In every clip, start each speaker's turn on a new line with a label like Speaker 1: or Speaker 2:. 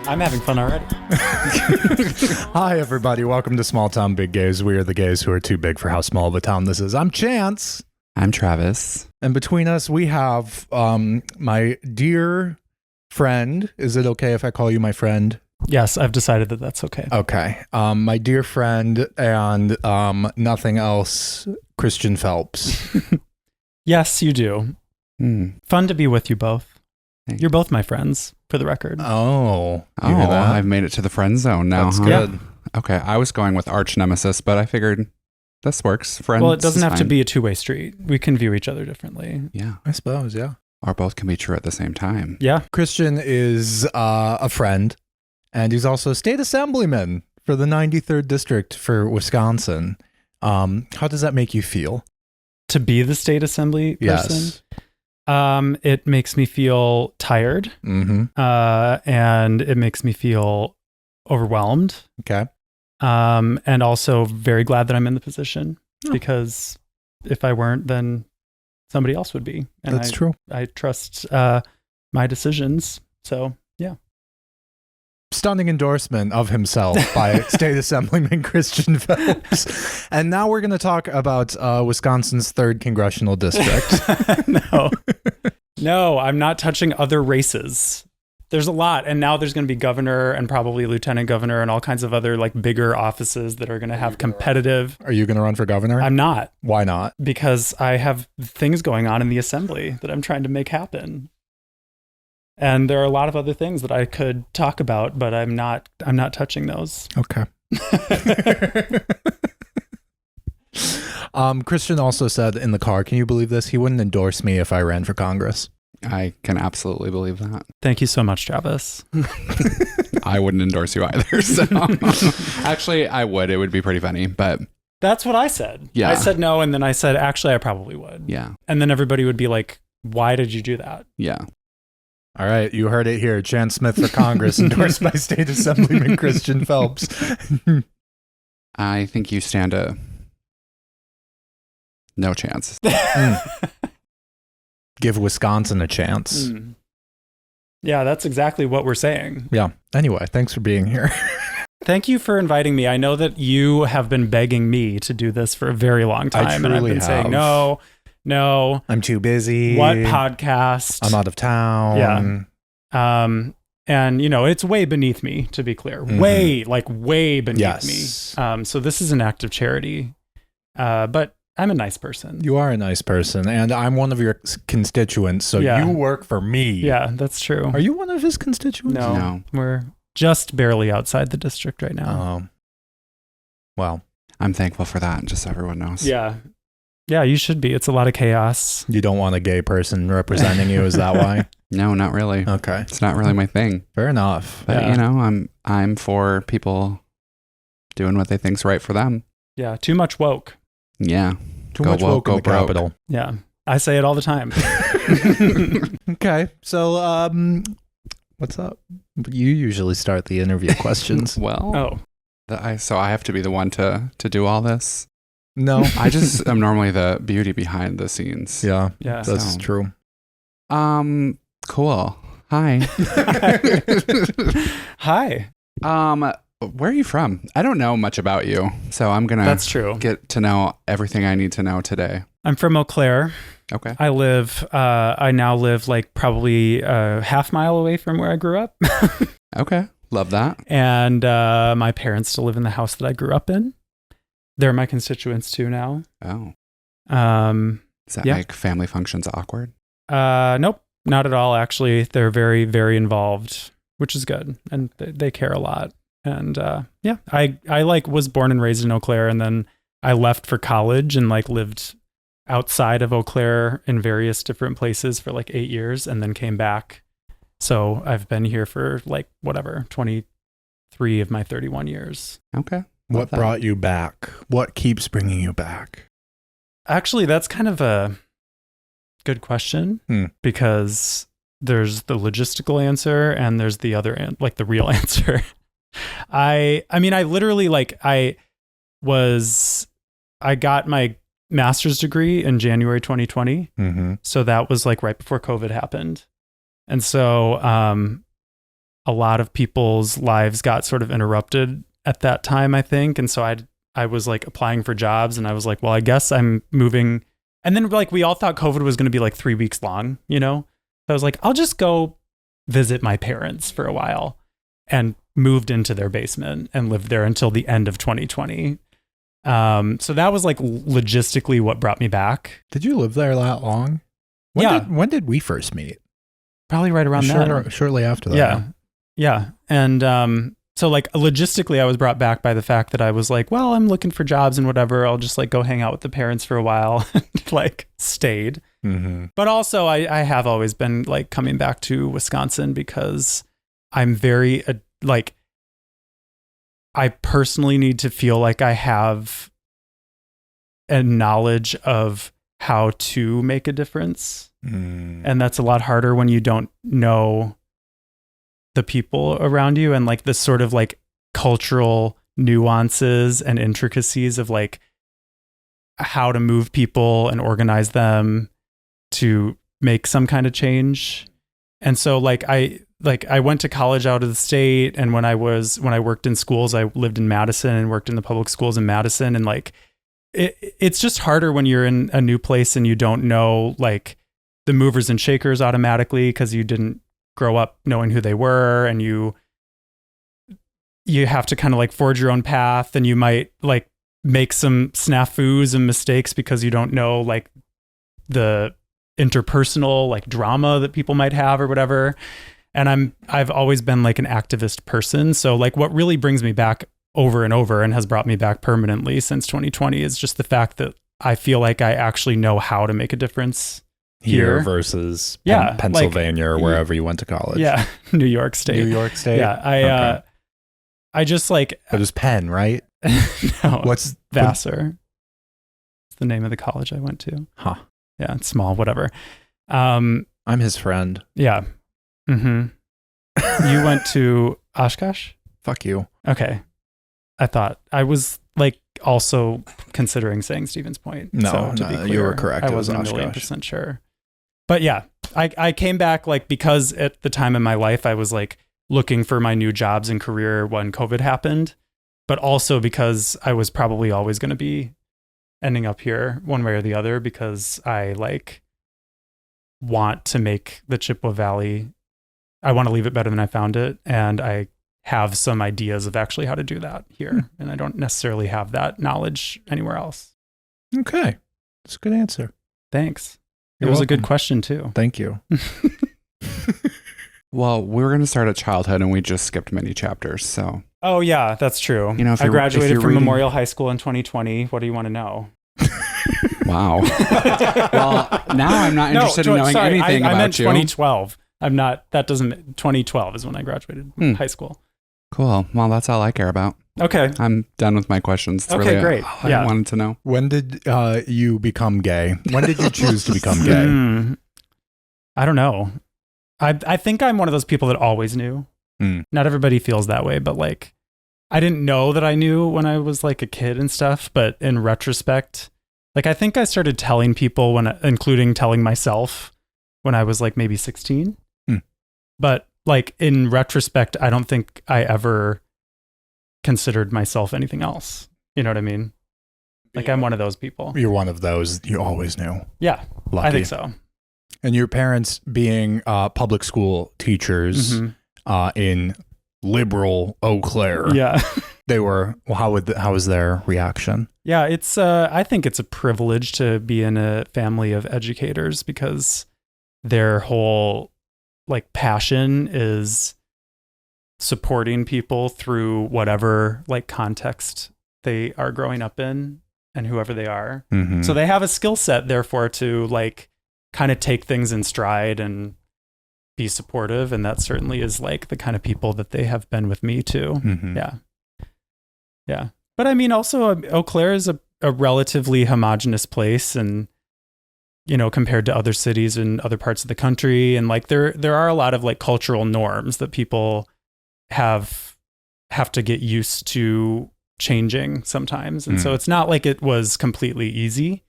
Speaker 1: I'm having fun already.
Speaker 2: Hi, everybody. Welcome to Small Town Big Gays. We are the gays who are too big for how small of a town this is. I'm Chance.
Speaker 3: I'm Travis.
Speaker 2: And between us, we have my dear friend. Is it okay if I call you my friend?
Speaker 1: Yes, I've decided that that's okay.
Speaker 2: Okay. My dear friend and nothing else, Christian Phelps.
Speaker 1: Yes, you do. Fun to be with you both.
Speaker 3: Thanks.
Speaker 1: You're both my friends, for the record.
Speaker 2: Oh, you hear that?
Speaker 3: I've made it to the friend zone now.
Speaker 2: That's
Speaker 3: huh?
Speaker 2: good.
Speaker 1: Yeah.
Speaker 3: Okay, I was going with arch nemesis, but I figured this works. Friends.
Speaker 1: Well, it doesn't
Speaker 3: is
Speaker 1: have to
Speaker 3: fine.
Speaker 1: be a two-way street. We can view each other differently.
Speaker 3: Yeah,
Speaker 2: I suppose, yeah.
Speaker 3: or both can be true at the same time.
Speaker 1: Yeah.
Speaker 2: Christian is a friend, and he's also a state assemblyman for the 93rd District for Wisconsin. How does that make you feel?
Speaker 1: To be the state assembly person, it makes me feel tired,
Speaker 2: Mm-hmm.
Speaker 1: and it makes me feel overwhelmed,
Speaker 2: Okay.
Speaker 1: and also very glad that I'm in the position,
Speaker 2: Oh.
Speaker 1: because if I weren't, then somebody else would be. And
Speaker 2: That's true.
Speaker 1: I trust my decisions. So, yeah.
Speaker 2: Stunning endorsement of himself by State Assemblyman Christian Phelps. And now we're going to talk about Wisconsin's 3rd Congressional District.
Speaker 1: No, I'm not touching other races. There's a lot. And now there's going to be governor and probably lieutenant governor and all kinds of other like bigger offices that are going to have competitive.
Speaker 2: Are you going to run for governor?
Speaker 1: I'm not,
Speaker 2: Why not?
Speaker 1: because I have things going on in the assembly that I'm trying to make happen. And there are a lot of other things that I could talk about, but I'm not touching those.
Speaker 2: Okay. Christian also said in the car, can you believe this? He wouldn't endorse me if I ran for Congress.
Speaker 3: I can absolutely believe that.
Speaker 1: Thank you so much, Travis.
Speaker 3: I wouldn't endorse you either. So actually, I would. It would be pretty funny, but
Speaker 1: That's what I said.
Speaker 3: Yeah.
Speaker 1: I said no, and then I said, actually, I probably would.
Speaker 3: yeah,
Speaker 1: And then everybody would be like, why did you do that?
Speaker 3: yeah.
Speaker 2: All right, you heard it here. Chance Smith for Congress, endorsed by State Assemblyman Christian Phelps.
Speaker 3: I think you stand a no chance.
Speaker 2: Give Wisconsin a chance.
Speaker 1: Yeah, that's exactly what we're saying.
Speaker 2: Yeah. Anyway, thanks for being here.
Speaker 1: Thank you for inviting me. I know that you have been begging me to do this for a very long time. And I've
Speaker 2: truly
Speaker 1: been saying,
Speaker 2: have.
Speaker 1: no.
Speaker 2: I'm too busy.
Speaker 1: What podcast?
Speaker 2: I'm out of town.
Speaker 1: Yeah. And you know, it's way beneath me, to be clear.
Speaker 2: Mhm.
Speaker 1: Way beneath
Speaker 2: Yes.
Speaker 1: me. So this is an act of charity. But I'm a nice person.
Speaker 2: You are a nice person, and I'm one of your constituents, so
Speaker 1: Yeah.
Speaker 2: you work for me.
Speaker 1: Yeah, that's true.
Speaker 2: Are you one of his constituents?
Speaker 1: No. We're just barely outside the district right now.
Speaker 2: Oh. Well,
Speaker 3: I'm thankful for that, just so everyone knows.
Speaker 1: Yeah. Yeah, you should be. It's a lot of chaos.
Speaker 2: you don't want a gay person representing you, is that why?
Speaker 3: No, not really.
Speaker 2: Okay.
Speaker 3: It's not really my thing.
Speaker 2: Fair enough.
Speaker 3: But
Speaker 1: Yeah.
Speaker 3: you know, I'm for people doing what they think's right for them.
Speaker 1: Yeah, too much woke.
Speaker 3: Yeah.
Speaker 2: Too
Speaker 3: Go
Speaker 2: much
Speaker 3: woke,
Speaker 2: woke in
Speaker 3: go
Speaker 2: the
Speaker 3: broke.
Speaker 2: Capitol.
Speaker 1: Yeah. I say it all the time.
Speaker 2: Okay. So, what's up? You usually start the interview questions.
Speaker 3: Well,
Speaker 1: Oh,
Speaker 3: so I have to be the one to do all this.
Speaker 2: No.
Speaker 3: I just am normally the beauty behind the scenes.
Speaker 2: Yeah,
Speaker 1: yeah.
Speaker 2: that's
Speaker 3: So-
Speaker 2: true.
Speaker 3: Cool. Hi.
Speaker 1: Hi.
Speaker 3: Where are you from? I don't know much about you, so I'm gonna
Speaker 1: That's true.
Speaker 3: get to know everything I need to know today.
Speaker 1: I'm from Eau Claire.
Speaker 3: Okay.
Speaker 1: I now live like probably a half mile away from where I grew up.
Speaker 3: Okay. Love that.
Speaker 1: And my parents still live in the house that I grew up in. They're my constituents too now.
Speaker 3: Oh.
Speaker 1: Um,
Speaker 3: Does that
Speaker 1: Yeah.
Speaker 3: make family functions awkward?
Speaker 1: nope, not at all. Actually, they're very, very involved, which is good. And they care a lot. And yeah, I like was born and raised in Eau Claire, and then I left for college and like lived outside of Eau Claire in various different places for like 8 years, and then came back. So I've been here for like 23 of my 31 years.
Speaker 3: Okay.
Speaker 2: What
Speaker 3: Love that.
Speaker 2: brought you back? What keeps bringing you back?
Speaker 1: Actually, that's kind of a good question because there's the logistical answer and there's the other, like the real answer. I mean, I literally I got my master's degree in January 2020.
Speaker 2: Mm-hmm.
Speaker 1: So that was like right before COVID happened. And so a lot of people's lives got sort of interrupted at that time, I think. And so I was like applying for jobs, and I was like, well, I guess I'm moving. And then like we all thought COVID was going to be like 3 weeks long, you know? So I was like, I'll just go visit my parents for a while, and moved into their basement and lived there until the end of 2020. So that was like logistically what brought me back.
Speaker 2: Did you live there that long? When did we first meet?
Speaker 1: Probably right around then.
Speaker 2: Shortly after that.
Speaker 1: Yeah. Yeah. And so like logistically, I was brought back by the fact that I was like, well, I'm looking for jobs and whatever. I'll just like go hang out with the parents for a while. Like stayed.
Speaker 2: Mm-hmm.
Speaker 1: But also I have always been like coming back to Wisconsin because I'm very like, I personally need to feel like I have a knowledge of how to make a difference. And that's a lot harder when you don't know the people around you and like the sort of like cultural nuances and intricacies of like how to move people and organize them to make some kind of change. And so like I went to college out of the state, and when I worked in schools, I lived in Madison and worked in the public schools in Madison, and like it's just harder when you're in a new place and you don't know like the movers and shakers automatically because you didn't grow up knowing who they were, and you have to kind of like forge your own path, and you might like make some snafus and mistakes because you don't know like the interpersonal like drama that people might have or whatever. And I've always been like an activist person. So like what really brings me back over and over and has brought me back permanently since 2020 is just the fact that I feel like I actually know how to make a difference here
Speaker 2: versus
Speaker 1: like,
Speaker 2: Pennsylvania or wherever you went to college.
Speaker 1: Yeah. New York State. Yeah. I just like,
Speaker 2: it was Penn, right?
Speaker 1: No, what's Vassar? It's the name of the college I went to.
Speaker 2: Huh.
Speaker 1: Yeah. It's small, whatever.
Speaker 2: I'm his friend.
Speaker 1: Yeah. Mm-hmm. You went to Oshkosh?
Speaker 2: Fuck you.
Speaker 1: Okay. I thought I was like also considering saying Stevens Point.
Speaker 2: No,
Speaker 1: so, to be clear,
Speaker 2: you were correct.
Speaker 1: I wasn't 1,000,000% sure. But yeah, I came back like because at the time in my life I was like looking for my new jobs and career when COVID happened, but also because I was probably always going to be ending up here one way or the other because I like want to make the Chippewa Valley. I want to leave it better than I found it, and I have some ideas of actually how to do that here, and I don't necessarily have that knowledge anywhere else.
Speaker 2: Okay, that's a good answer.
Speaker 1: Thanks.
Speaker 2: You're
Speaker 1: it was
Speaker 2: welcome.
Speaker 1: A good question too.
Speaker 2: Thank you.
Speaker 3: Well, we were going to start at childhood, and we just skipped many chapters. So,
Speaker 1: oh yeah, that's true.
Speaker 3: You know, if
Speaker 1: I graduated from
Speaker 3: reading...
Speaker 1: Memorial High School in 2020. What do you want to know?
Speaker 3: Wow. Well, now I'm not interested in knowing anything about
Speaker 1: I meant
Speaker 3: you.
Speaker 1: 2012. I'm not. That doesn't. 2012 is when I graduated high school.
Speaker 3: Cool. Well, that's all I care about.
Speaker 1: Okay.
Speaker 3: I'm done with my questions. That's really
Speaker 1: great.
Speaker 3: all I wanted to know.
Speaker 2: When did you become gay? When did you choose to become gay?
Speaker 1: I don't know. I think I'm one of those people that always knew. Not everybody feels that way, but like I didn't know that I knew when I was like a kid and stuff. But in retrospect, like I think I started telling people including telling myself when I was like maybe 16. But like in retrospect, I don't think I ever considered myself anything else. You know what I mean? Like I'm one of those people.
Speaker 2: You're one of those you always knew.
Speaker 1: Yeah,
Speaker 2: lucky.
Speaker 1: I think so.
Speaker 2: And your parents being public school teachers in liberal Eau Claire.
Speaker 1: Yeah.
Speaker 2: They were, well, how was their reaction?
Speaker 1: Yeah, it's I think it's a privilege to be in a family of educators because their whole like passion is supporting people through whatever like context they are growing up in and whoever they are. So they have a skill set therefore to like kind of take things in stride and be supportive, and that certainly is like the kind of people that they have been with me too. Yeah. But I mean also Eau Claire is a relatively homogenous place, and you know, compared to other cities in other parts of the country, and like there are a lot of like cultural norms that people have to get used to changing sometimes. And so it's not like it was completely easy,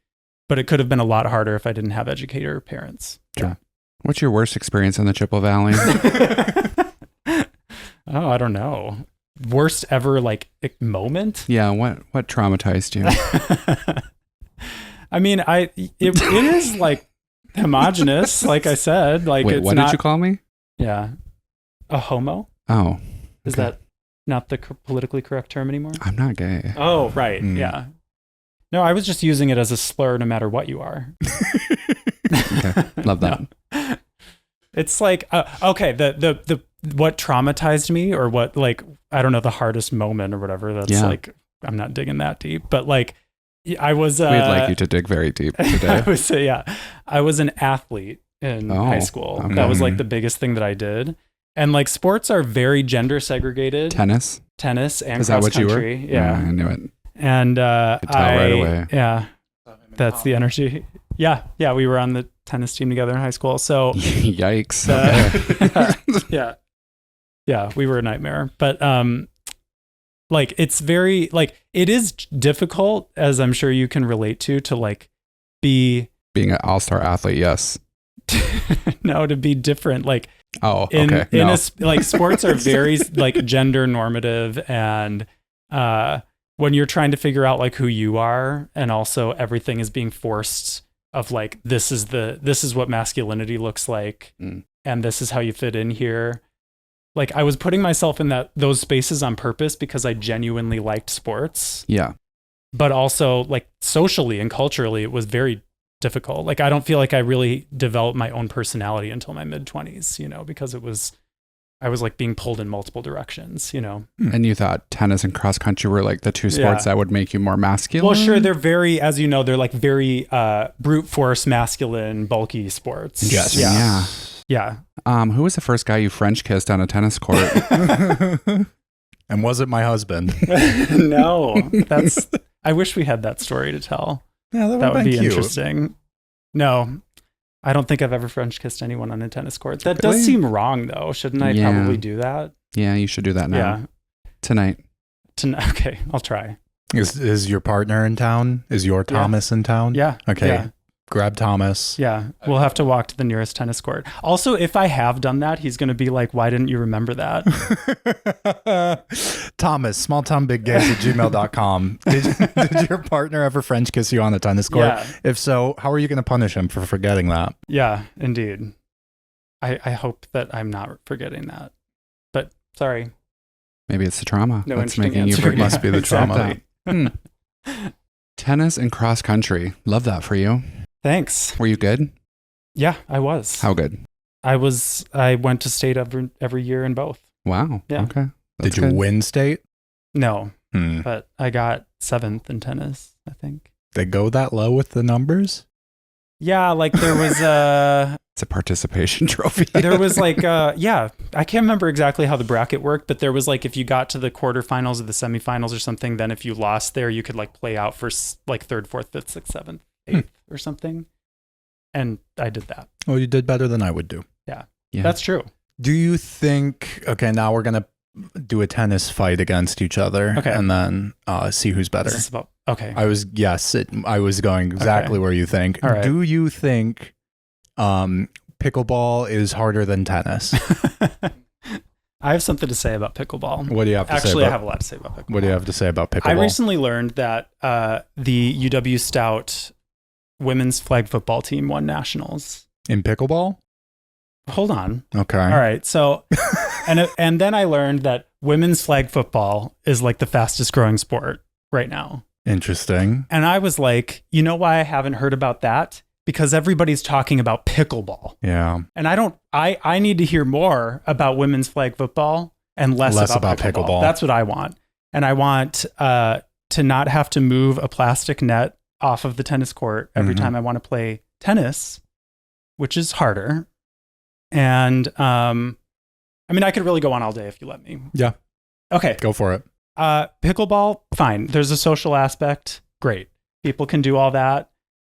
Speaker 1: but it could have been a lot harder if I didn't have educator parents.
Speaker 3: Sure. Yeah. What's your worst experience in the Chippewa Valley?
Speaker 1: Oh, I don't know. Worst ever like moment?
Speaker 3: Yeah, what traumatized you?
Speaker 1: I mean, it is like homogenous, like I said. Like,
Speaker 3: Wait,
Speaker 1: it's
Speaker 3: what
Speaker 1: not,
Speaker 3: did you call me?
Speaker 1: Yeah. A homo?
Speaker 3: Oh.
Speaker 1: Is
Speaker 3: okay.
Speaker 1: that not the politically correct term anymore?
Speaker 3: I'm not gay.
Speaker 1: Oh, right. Yeah. No, I was just using it as a slur no matter what you are.
Speaker 3: Okay. Love that.
Speaker 1: No. It's like, okay, the what traumatized me, or what, like, I don't know, the hardest moment or whatever. That's like, I'm not digging that deep, but like, I was.
Speaker 3: We'd like you to dig very deep today.
Speaker 1: I was an athlete in high school. Okay. That was like the biggest thing that I did. And like, sports are very gender segregated.
Speaker 3: Tennis
Speaker 1: and
Speaker 3: Is
Speaker 1: cross
Speaker 3: that what you were?
Speaker 1: country. Yeah,
Speaker 3: I knew it.
Speaker 1: And
Speaker 3: could tell right away.
Speaker 1: Yeah, that's the energy. Yeah, we were on the tennis team together in high school. So
Speaker 3: yikes.
Speaker 1: Yeah, we were a nightmare. But like, it's very, like, it is difficult, as I'm sure you can relate to like being
Speaker 3: an all-star athlete. Yes.
Speaker 1: No, to be different. Like, like, sports are very like gender normative, and when you're trying to figure out like who you are, and also everything is being forced of like, this is what masculinity looks like, and this is how you fit in here. Like, I was putting myself in those spaces on purpose because I genuinely liked sports. Yeah. But also, like, socially and culturally, it was very difficult. Like, I don't feel like I really developed my own personality until my mid-20s, because I was like being pulled in multiple directions,
Speaker 3: And you thought tennis and cross country were like the two sports that would make you more masculine?
Speaker 1: Well, sure. They're very, as you know, they're like very brute force, masculine, bulky sports.
Speaker 2: Yes.
Speaker 1: Yeah.
Speaker 3: Who was the first guy you French kissed on a tennis court?
Speaker 2: And was it my husband?
Speaker 1: No, I wish we had that story to tell.
Speaker 2: Yeah,
Speaker 1: that would be
Speaker 2: cute.
Speaker 1: Interesting. No, I don't think I've ever French kissed anyone on a tennis court. That
Speaker 3: Really?
Speaker 1: does seem wrong, though. Shouldn't I probably do that?
Speaker 3: Yeah, you should do that now.
Speaker 1: Yeah.
Speaker 3: Tonight.
Speaker 1: Okay, I'll try.
Speaker 2: Is your partner in town? Is your Thomas in town?
Speaker 1: Yeah.
Speaker 2: Okay.
Speaker 1: Yeah.
Speaker 2: Grab Thomas.
Speaker 1: Yeah, we'll have to walk to the nearest tennis court. Also, if I have done that, he's going to be like, why didn't you remember that?
Speaker 2: Thomas, smalltownbiggays@gmail.com. Did your partner ever French kiss you on the tennis court?
Speaker 1: Yeah.
Speaker 2: If so, how are you going to punish him for forgetting that?
Speaker 1: Yeah, indeed. I hope that I'm not forgetting that. But sorry.
Speaker 3: Maybe it's the trauma.
Speaker 1: No
Speaker 3: that's
Speaker 1: interesting
Speaker 3: making
Speaker 1: answer.
Speaker 3: you
Speaker 2: Must be the trauma.
Speaker 3: Tennis and cross country. Love that for you.
Speaker 1: Thanks.
Speaker 3: Were you good?
Speaker 1: Yeah, I was.
Speaker 3: How good?
Speaker 1: I went to state every year in both.
Speaker 3: Wow.
Speaker 1: Yeah.
Speaker 3: Okay.
Speaker 2: Did you win state?
Speaker 1: No, but I got 7th in tennis, I think.
Speaker 2: They go that low with the numbers?
Speaker 1: Yeah, like there was
Speaker 3: it's a participation trophy.
Speaker 1: There was like I can't remember exactly how the bracket worked, but there was like, if you got to the quarterfinals or the semifinals or something, then if you lost there, you could like play out for like 3rd, 4th, 5th, 6th, 7th, 8th or something. And I did that.
Speaker 2: Well, you did better than I would do.
Speaker 1: Yeah. That's true.
Speaker 2: Do you think, okay, now we're going to do a tennis fight against each other, and then see who's better.
Speaker 1: Okay.
Speaker 2: I was going exactly where you think.
Speaker 1: All right.
Speaker 2: Do you think pickleball is harder than tennis?
Speaker 1: I have something to say about pickleball.
Speaker 2: What do you have to say?
Speaker 1: Actually, I have a lot to say about pickleball.
Speaker 2: What do you have to say about pickleball?
Speaker 1: I recently learned that the UW Stout women's flag football team won nationals
Speaker 2: in pickleball.
Speaker 1: Hold on.
Speaker 2: Okay.
Speaker 1: All right. So, and then I learned that women's flag football is like the fastest growing sport right now.
Speaker 2: Interesting.
Speaker 1: And I was like, you know why I haven't heard about that? Because everybody's talking about pickleball.
Speaker 2: Yeah.
Speaker 1: And I need to hear more about women's flag football and less about pickleball. That's what I want. And I want to not have to move a plastic net off of the tennis court every time I want to play tennis, which is harder. And I mean, I could really go on all day if you let me.
Speaker 2: Yeah.
Speaker 1: Okay.
Speaker 2: Go for it.
Speaker 1: Pickleball, fine. There's a social aspect. Great. People can do all that.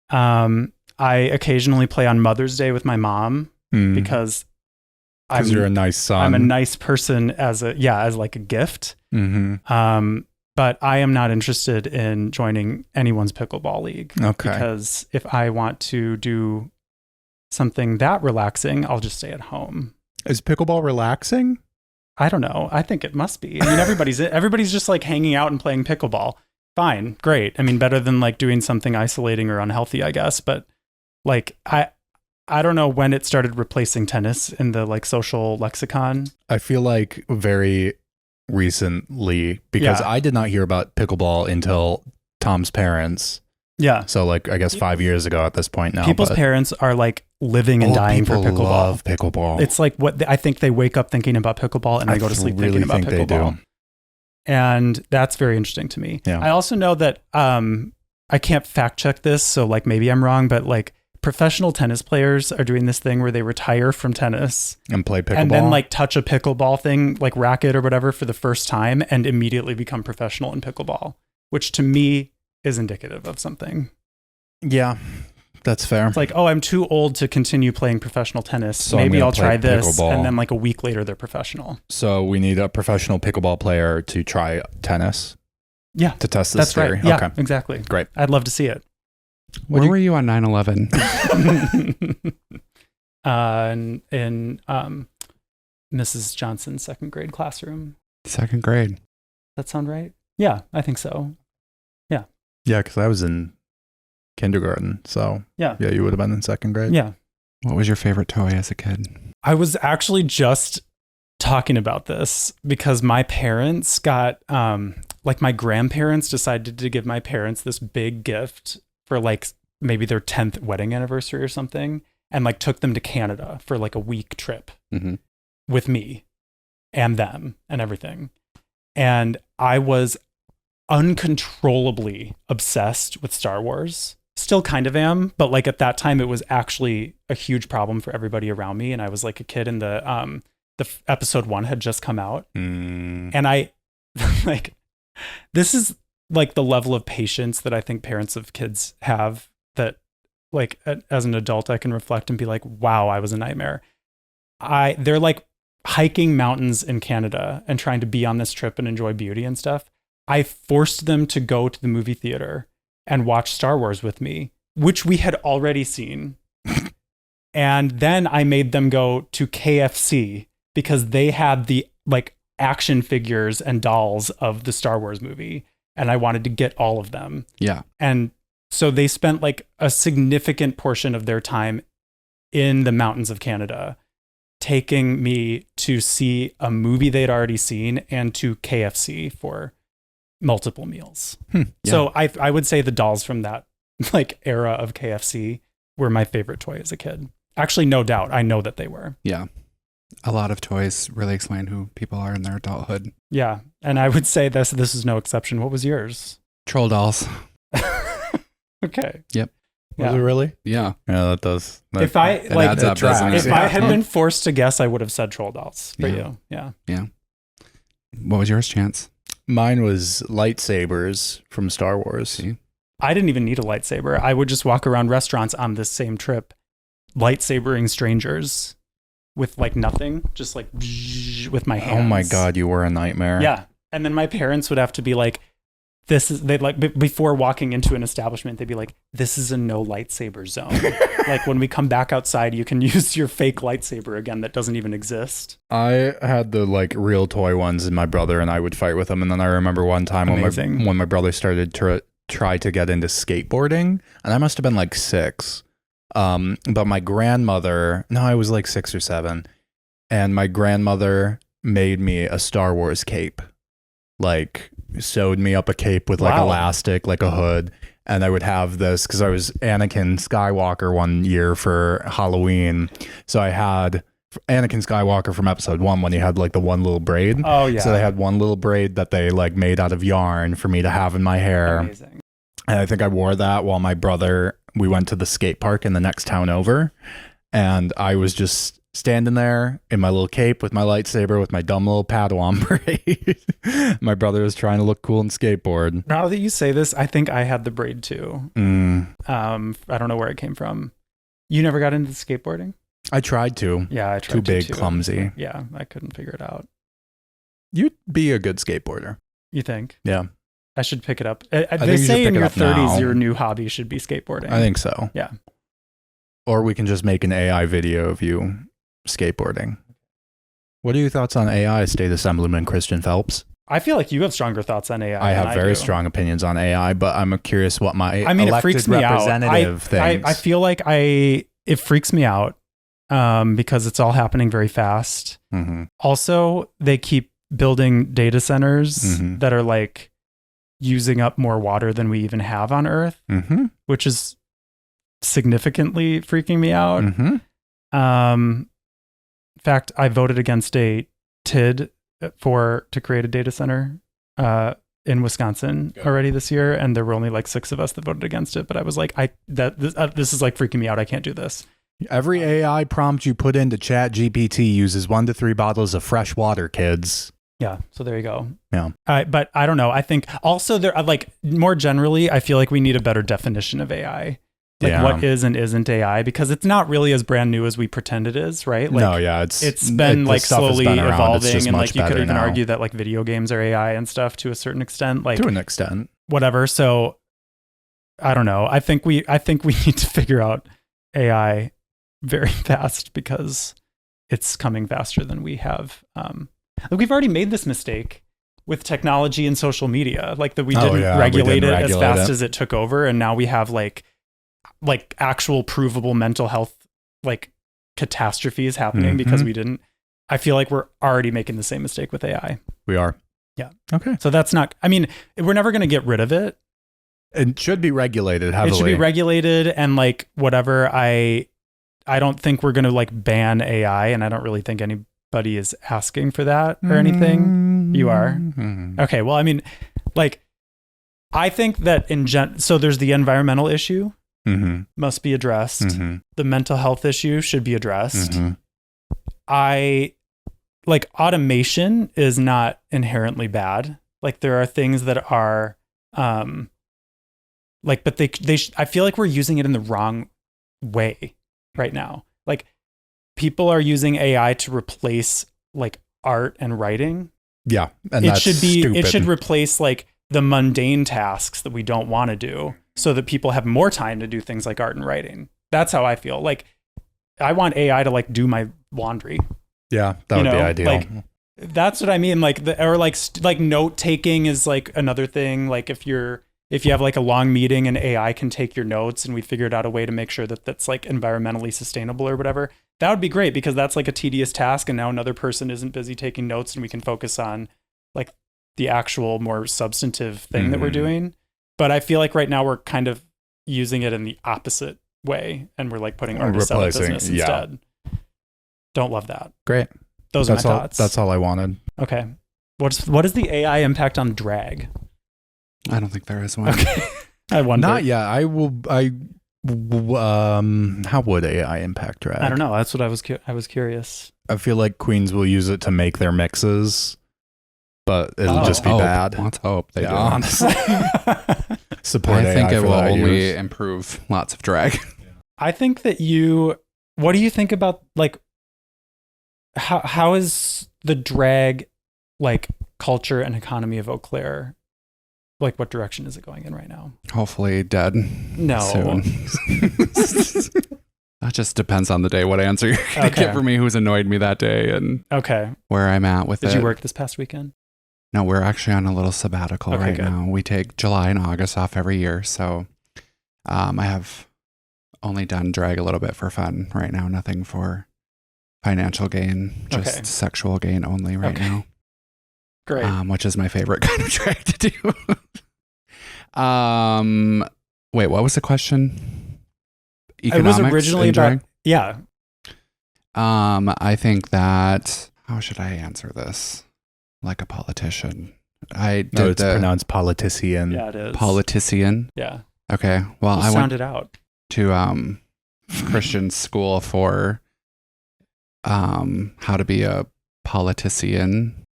Speaker 1: I occasionally play on Mother's Day with my mom because
Speaker 2: you're a nice son.
Speaker 1: I'm a nice person as like a gift. But I am not interested in joining anyone's pickleball league.
Speaker 2: Okay.
Speaker 1: Because if I want to do something that relaxing, I'll just stay at home.
Speaker 2: Is pickleball relaxing?
Speaker 1: I don't know. I think it must be. I mean, everybody's just like hanging out and playing pickleball. Fine, great. I mean, better than like doing something isolating or unhealthy, I guess. But like, I don't know when it started replacing tennis in the like social lexicon.
Speaker 2: I feel like very recently, because I did not hear about pickleball until Tom's parents.
Speaker 1: Yeah.
Speaker 2: So like, I guess 5 years ago at this point now.
Speaker 1: People's parents are like living and dying for pickleball.
Speaker 2: Love pickleball.
Speaker 1: It's like I think they wake up thinking about pickleball and they go to sleep thinking about pickleball. They do. And that's very interesting to me.
Speaker 2: Yeah.
Speaker 1: I also know that I can't fact check this, so like maybe I'm wrong, but like professional tennis players are doing this thing where they retire from tennis
Speaker 2: and play pickleball
Speaker 1: and then like touch a pickleball thing, like racket or whatever, for the first time and immediately become professional in pickleball, which to me is indicative of something.
Speaker 2: Yeah, that's fair.
Speaker 1: It's like, oh, I'm too old to continue playing professional tennis.
Speaker 2: So
Speaker 1: maybe I'll try this.
Speaker 2: Pickleball.
Speaker 1: And then like a week later, they're professional.
Speaker 2: So we need a professional pickleball player to try tennis.
Speaker 1: Yeah.
Speaker 2: To test this theory.
Speaker 1: Right. Yeah,
Speaker 2: okay.
Speaker 1: Exactly.
Speaker 2: Great.
Speaker 1: I'd love to see it.
Speaker 3: Where were you on 9/11?
Speaker 1: In Mrs. Johnson's second grade classroom.
Speaker 3: Second grade.
Speaker 1: That sound right? Yeah, I think so.
Speaker 2: Yeah, because I was in kindergarten. So
Speaker 1: yeah,
Speaker 2: you would have been in second grade.
Speaker 1: Yeah.
Speaker 3: What was your favorite toy as a kid?
Speaker 1: I was actually just talking about this because my parents got, like my grandparents decided to give my parents this big gift for like maybe their 10th wedding anniversary or something, and like took them to Canada for like a week trip with me and them and everything. And I was uncontrollably obsessed with Star Wars. Still kind of am, but like at that time it was actually a huge problem for everybody around me. And I was like a kid, and the episode 1 had just come out. And I like, this is like the level of patience that I think parents of kids have, that like as an adult I can reflect and be like, wow, I was a nightmare. They're like hiking mountains in Canada and trying to be on this trip and enjoy beauty and stuff. I forced them to go to the movie theater and watch Star Wars with me, which we had already seen. And then I made them go to KFC because they had the like action figures and dolls of the Star Wars movie, and I wanted to get all of them.
Speaker 3: Yeah.
Speaker 1: And so they spent like a significant portion of their time in the mountains of Canada, taking me to see a movie they'd already seen and to KFC for multiple meals.
Speaker 3: Yeah.
Speaker 1: So I would say the dolls from that like era of KFC were my favorite toy as a kid. Actually, no doubt. I know that they were.
Speaker 3: Yeah. A lot of toys really explain who people are in their adulthood.
Speaker 1: Yeah. And I would say this is no exception. What was yours?
Speaker 3: Troll dolls.
Speaker 1: Okay.
Speaker 3: Yep.
Speaker 2: Was it really?
Speaker 3: Yeah.
Speaker 2: Yeah, that does.
Speaker 1: If I like,
Speaker 3: adds up, doesn't it?
Speaker 1: if I had been forced to guess, I would have said troll dolls for you. Yeah.
Speaker 3: Yeah. What was yours, Chance?
Speaker 2: Mine was lightsabers from Star Wars.
Speaker 3: See?
Speaker 1: I didn't even need a lightsaber. I would just walk around restaurants on this same trip, lightsabering strangers with like nothing, just like with my hands.
Speaker 2: Oh my God, you were a nightmare.
Speaker 1: Yeah. And then my parents would have to be like, they'd like, before walking into an establishment, they'd be like, this is a no lightsaber zone. Like when we come back outside, you can use your fake lightsaber again that doesn't even exist.
Speaker 2: I had the like real toy ones, and my brother and I would fight with them. And then I remember one time when my brother started to try to get into skateboarding, and I must have been like 6. But my grandmother, no, I was like 6 or 7. And my grandmother made me a Star Wars cape, like sewed me up a cape with like elastic, like a hood. And I would have this because I was Anakin Skywalker one year for Halloween. So I had Anakin Skywalker from episode 1 when he had like the one little braid.
Speaker 1: Oh yeah.
Speaker 2: So they had one little braid that they like made out of yarn for me to have in my hair.
Speaker 1: Amazing.
Speaker 2: And I think I wore that while we went to the skate park in the next town over. And I was just standing there in my little cape with my lightsaber with my dumb little Padawan braid. My brother was trying to look cool and skateboard.
Speaker 1: Now that you say this, I think I had the braid too. I don't know where it came from. You never got into skateboarding?
Speaker 2: I tried to.
Speaker 1: Yeah, I tried
Speaker 2: Too
Speaker 1: to
Speaker 2: big,
Speaker 1: too.
Speaker 2: clumsy.
Speaker 1: Yeah, I couldn't figure it out.
Speaker 2: You'd be a good skateboarder.
Speaker 1: You think?
Speaker 2: Yeah.
Speaker 1: I should pick it up.
Speaker 2: think
Speaker 1: They
Speaker 2: you
Speaker 1: say
Speaker 2: should
Speaker 1: in
Speaker 2: pick it
Speaker 1: your
Speaker 2: up
Speaker 1: 30s,
Speaker 2: now.
Speaker 1: your new hobby should be skateboarding.
Speaker 2: I think so.
Speaker 1: Yeah.
Speaker 2: Or we can just make an AI video of you skateboarding. What are your thoughts on AI, State Assemblyman Christian Phelps?
Speaker 1: I feel like you have stronger thoughts on AI.
Speaker 2: I have very strong opinions on AI, but I'm curious what my
Speaker 1: it freaks me out.
Speaker 2: thinks.
Speaker 1: I feel like it freaks me out because it's all happening very fast.
Speaker 2: Mm-hmm.
Speaker 1: Also, they keep building data centers that are like using up more water than we even have on Earth, which is significantly freaking me out. In fact, I voted against a TID to create a data center in Wisconsin already this year, and there were only like 6 of us that voted against it. But I was like, this is like freaking me out. I can't do this.
Speaker 2: Every AI prompt you put into Chat GPT uses 1 to 3 bottles of fresh water, kids.
Speaker 1: Yeah, so there you go.
Speaker 2: Yeah,
Speaker 1: but I don't know. I think also there, like more generally, I feel like we need a better definition of AI. Like what is and isn't AI, because it's not really as brand new as we pretend it is, right? Like,
Speaker 2: no, yeah,
Speaker 1: it's been like slowly evolving, and like you could even
Speaker 2: now.
Speaker 1: argue that like video games are AI and stuff to a certain extent, like
Speaker 2: to an extent,
Speaker 1: whatever. So I don't know. I think we need to figure out AI very fast because it's coming faster than we have. Like we've already made this mistake with technology and social media, like that we didn't regulate it as fast as it took over, and now we have like actual provable mental health like catastrophes happening because we didn't. I feel like we're already making the same mistake with AI.
Speaker 2: We are.
Speaker 1: Yeah.
Speaker 2: Okay.
Speaker 1: So that's not, I mean, we're never going to get rid of it.
Speaker 2: It should be regulated heavily.
Speaker 1: It should be regulated, and like whatever. I don't think we're going to like ban AI, and I don't really think anybody is asking for that or anything. You are? Okay. Well, I mean, like, I think that so there's the environmental issue. Must be addressed. The mental health issue should be addressed. I like automation is not inherently bad. Like there are things that are like, but I feel like we're using it in the wrong way right now. Like people are using AI to replace like art and writing.
Speaker 2: Yeah. And
Speaker 1: it should replace like the mundane tasks that we don't want to do, so that people have more time to do things like art and writing. That's how I feel. Like I want AI to like do my laundry.
Speaker 2: Yeah, that would be ideal.
Speaker 1: Like that's what I mean. Like like note taking is like another thing. Like if you have like a long meeting and AI can take your notes, and we figured out a way to make sure that that's like environmentally sustainable or whatever, that would be great, because that's like a tedious task, and now another person isn't busy taking notes, and we can focus on like the actual more substantive thing that we're doing. But I feel like right now we're kind of using it in the opposite way, and we're like putting artists out of business instead. Don't love that.
Speaker 2: Great.
Speaker 1: Those are my thoughts.
Speaker 2: That's all I wanted.
Speaker 1: Okay. What is the AI impact on drag?
Speaker 3: I don't think there is one.
Speaker 1: Okay. I wonder.
Speaker 2: Not yet. How would AI impact drag?
Speaker 1: I don't know. That's what I was curious.
Speaker 2: I feel like queens will use it to make their mixes, but it'll just be bad.
Speaker 3: Let's hope they do.
Speaker 2: Honestly. Support AI.
Speaker 3: I think it will only
Speaker 2: use.
Speaker 3: improve lots of drag.
Speaker 1: I think that what do you think about like how is the drag like culture and economy of Eau Claire? Like what direction is it going in right now?
Speaker 3: Hopefully dead.
Speaker 1: No.
Speaker 3: Soon. That just depends on the day, what answer you're going to get for me, who's annoyed me that day, and where I'm at with it.
Speaker 1: Did you work this past weekend?
Speaker 3: No, we're actually on a little sabbatical now. We take July and August off every year. So I have only done drag a little bit for fun right now. Nothing for financial gain, just sexual gain only right now.
Speaker 1: Great.
Speaker 3: Which is my favorite kind of drag to do. Wait, what was the question? Economics,
Speaker 1: it was originally about, yeah.
Speaker 3: I think that, how should I answer this? Like a politician.
Speaker 2: It's pronounced politician.
Speaker 1: Yeah, it is.
Speaker 3: Politician?
Speaker 1: Yeah.
Speaker 3: Okay. Well,
Speaker 1: I went
Speaker 3: out to Christian school for how to be a politician.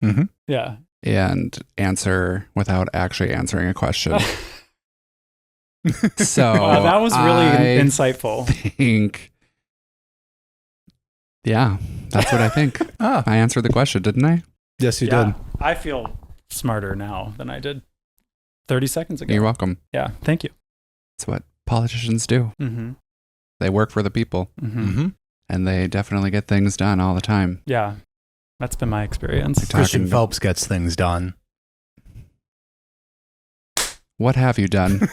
Speaker 1: Yeah.
Speaker 3: And answer without actually answering a question. So
Speaker 1: wow, that was really insightful.
Speaker 3: Yeah, that's what I think. I answered the question, didn't I?
Speaker 2: Yes, you did.
Speaker 1: I feel smarter now than I did 30 seconds ago.
Speaker 3: You're welcome.
Speaker 1: Yeah, thank you.
Speaker 3: That's what politicians do. They work for the people. And they definitely get things done all the time.
Speaker 1: Yeah. That's been my experience.
Speaker 2: Christian Phelps gets things done.
Speaker 3: What have you done?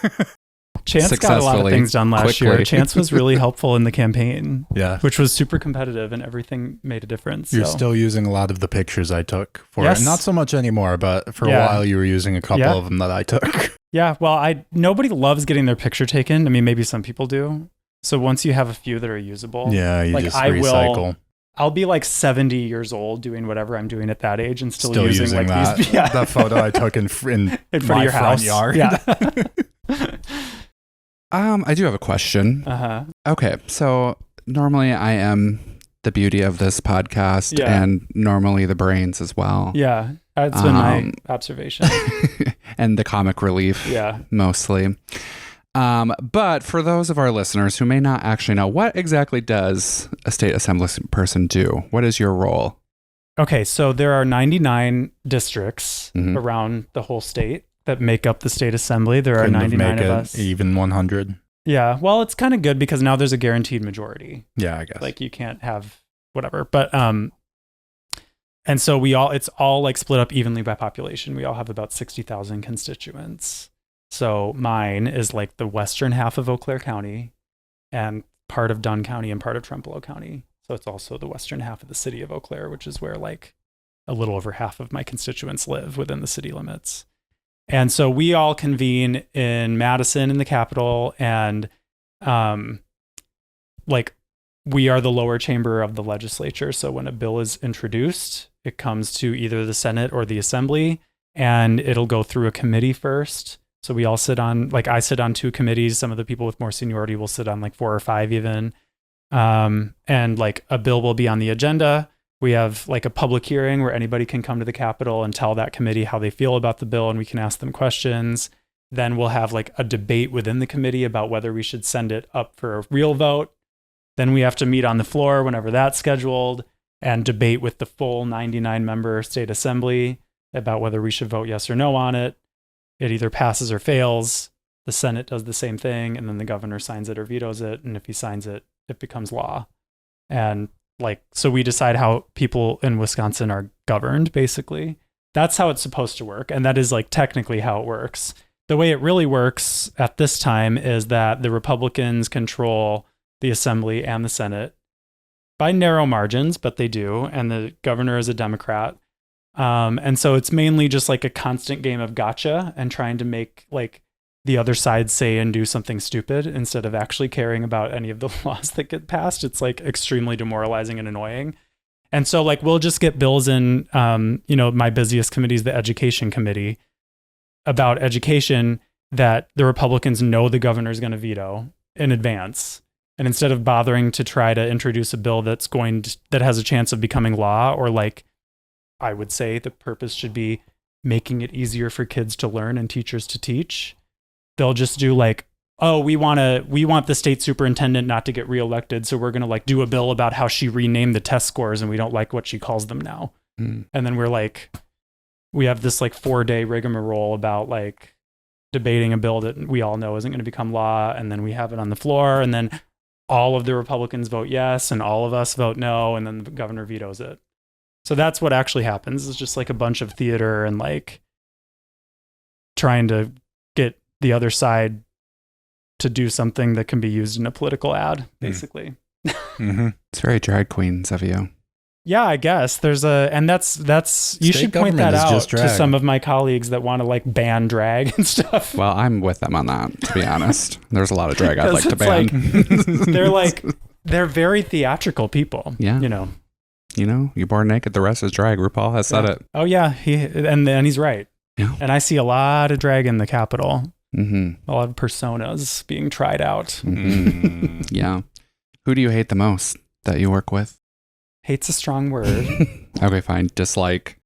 Speaker 1: Chance got a lot of things done last year. Chance was really helpful in the campaign, which was super competitive, and everything made a difference.
Speaker 2: You're still using a lot of the pictures I took for it. Not so much anymore, but for a while you were using a couple of them that I took.
Speaker 1: Yeah, well, nobody loves getting their picture taken. I mean, maybe some people do. So once you have a few that are usable,
Speaker 2: you just recycle.
Speaker 1: I'll be like 70 years old doing whatever I'm doing at that age and still using like
Speaker 2: that,
Speaker 1: these.
Speaker 2: That photo I took in front of your house yard.
Speaker 1: Yeah.
Speaker 3: I do have a question. Okay, so normally I am the beauty of this podcast and normally the brains as well.
Speaker 1: Yeah, that's been my observation.
Speaker 3: And the comic relief, mostly. But for those of our listeners who may not actually know, what exactly does a state assembly person do? What is your role?
Speaker 1: Okay, so there are 99 districts around the whole state that make up the state assembly. There are 99 of us.
Speaker 2: Even 100.
Speaker 1: Yeah, well, it's kind of good because now there's a guaranteed majority.
Speaker 2: Yeah, I guess.
Speaker 1: Like you can't have whatever, but and so it's all like split up evenly by population. We all have about 60,000 constituents. So mine is like the western half of Eau Claire County and part of Dunn County and part of Trempealeau County. So it's also the western half of the city of Eau Claire, which is where like a little over half of my constituents live within the city limits. And so we all convene in Madison in the Capitol, and like we are the lower chamber of the legislature. So when a bill is introduced, it comes to either the Senate or the Assembly, and it'll go through a committee first. So we all sit on, like I sit on 2 committees. Some of the people with more seniority will sit on like 4 or 5 even. And like a bill will be on the agenda. We have like a public hearing where anybody can come to the Capitol and tell that committee how they feel about the bill, and we can ask them questions. Then we'll have like a debate within the committee about whether we should send it up for a real vote. Then we have to meet on the floor whenever that's scheduled and debate with the full 99 member state assembly about whether we should vote yes or no on it. It either passes or fails. The Senate does the same thing, and then the governor signs it or vetoes it. And if he signs it, it becomes law. And like, so we decide how people in Wisconsin are governed, basically. That's how it's supposed to work. And that is like technically how it works. The way it really works at this time is that the Republicans control the Assembly and the Senate by narrow margins, but they do. And the governor is a Democrat. And so it's mainly just like a constant game of gotcha and trying to make like the other side say and do something stupid instead of actually caring about any of the laws that get passed. It's like extremely demoralizing and annoying. And so like we'll just get bills in, my busiest committee is the Education Committee, about education that the Republicans know the governor's going to veto in advance. And instead of bothering to try to introduce a bill that has a chance of becoming law, or like I would say the purpose should be making it easier for kids to learn and teachers to teach, they'll just do like, oh, we want the state superintendent not to get reelected, so we're going to like do a bill about how she renamed the test scores and we don't like what she calls them now. And then we're like, we have this like 4-day rigmarole about like debating a bill that we all know isn't going to become law, and then we have it on the floor, and then all of the Republicans vote yes and all of us vote no, and then the governor vetoes it. So that's what actually happens. It's just like a bunch of theater and like trying to get the other side to do something that can be used in a political ad, basically.
Speaker 3: It's very drag queens of you.
Speaker 1: Yeah, I guess that's you should point that out to some of my colleagues that want to like ban drag and stuff.
Speaker 3: Well, I'm with them on that, to be honest. There's a lot of drag I'd like to ban.
Speaker 1: They're very theatrical people.
Speaker 3: Yeah. You're born naked, the rest is drag. RuPaul has said it.
Speaker 1: Oh yeah, and he's right.
Speaker 3: Yeah.
Speaker 1: And I see a lot of drag in the Capitol.
Speaker 3: A
Speaker 1: lot of personas being tried out.
Speaker 3: Yeah. Who do you hate the most that you work with?
Speaker 1: Hate's a strong word.
Speaker 3: Okay, fine. Dislike.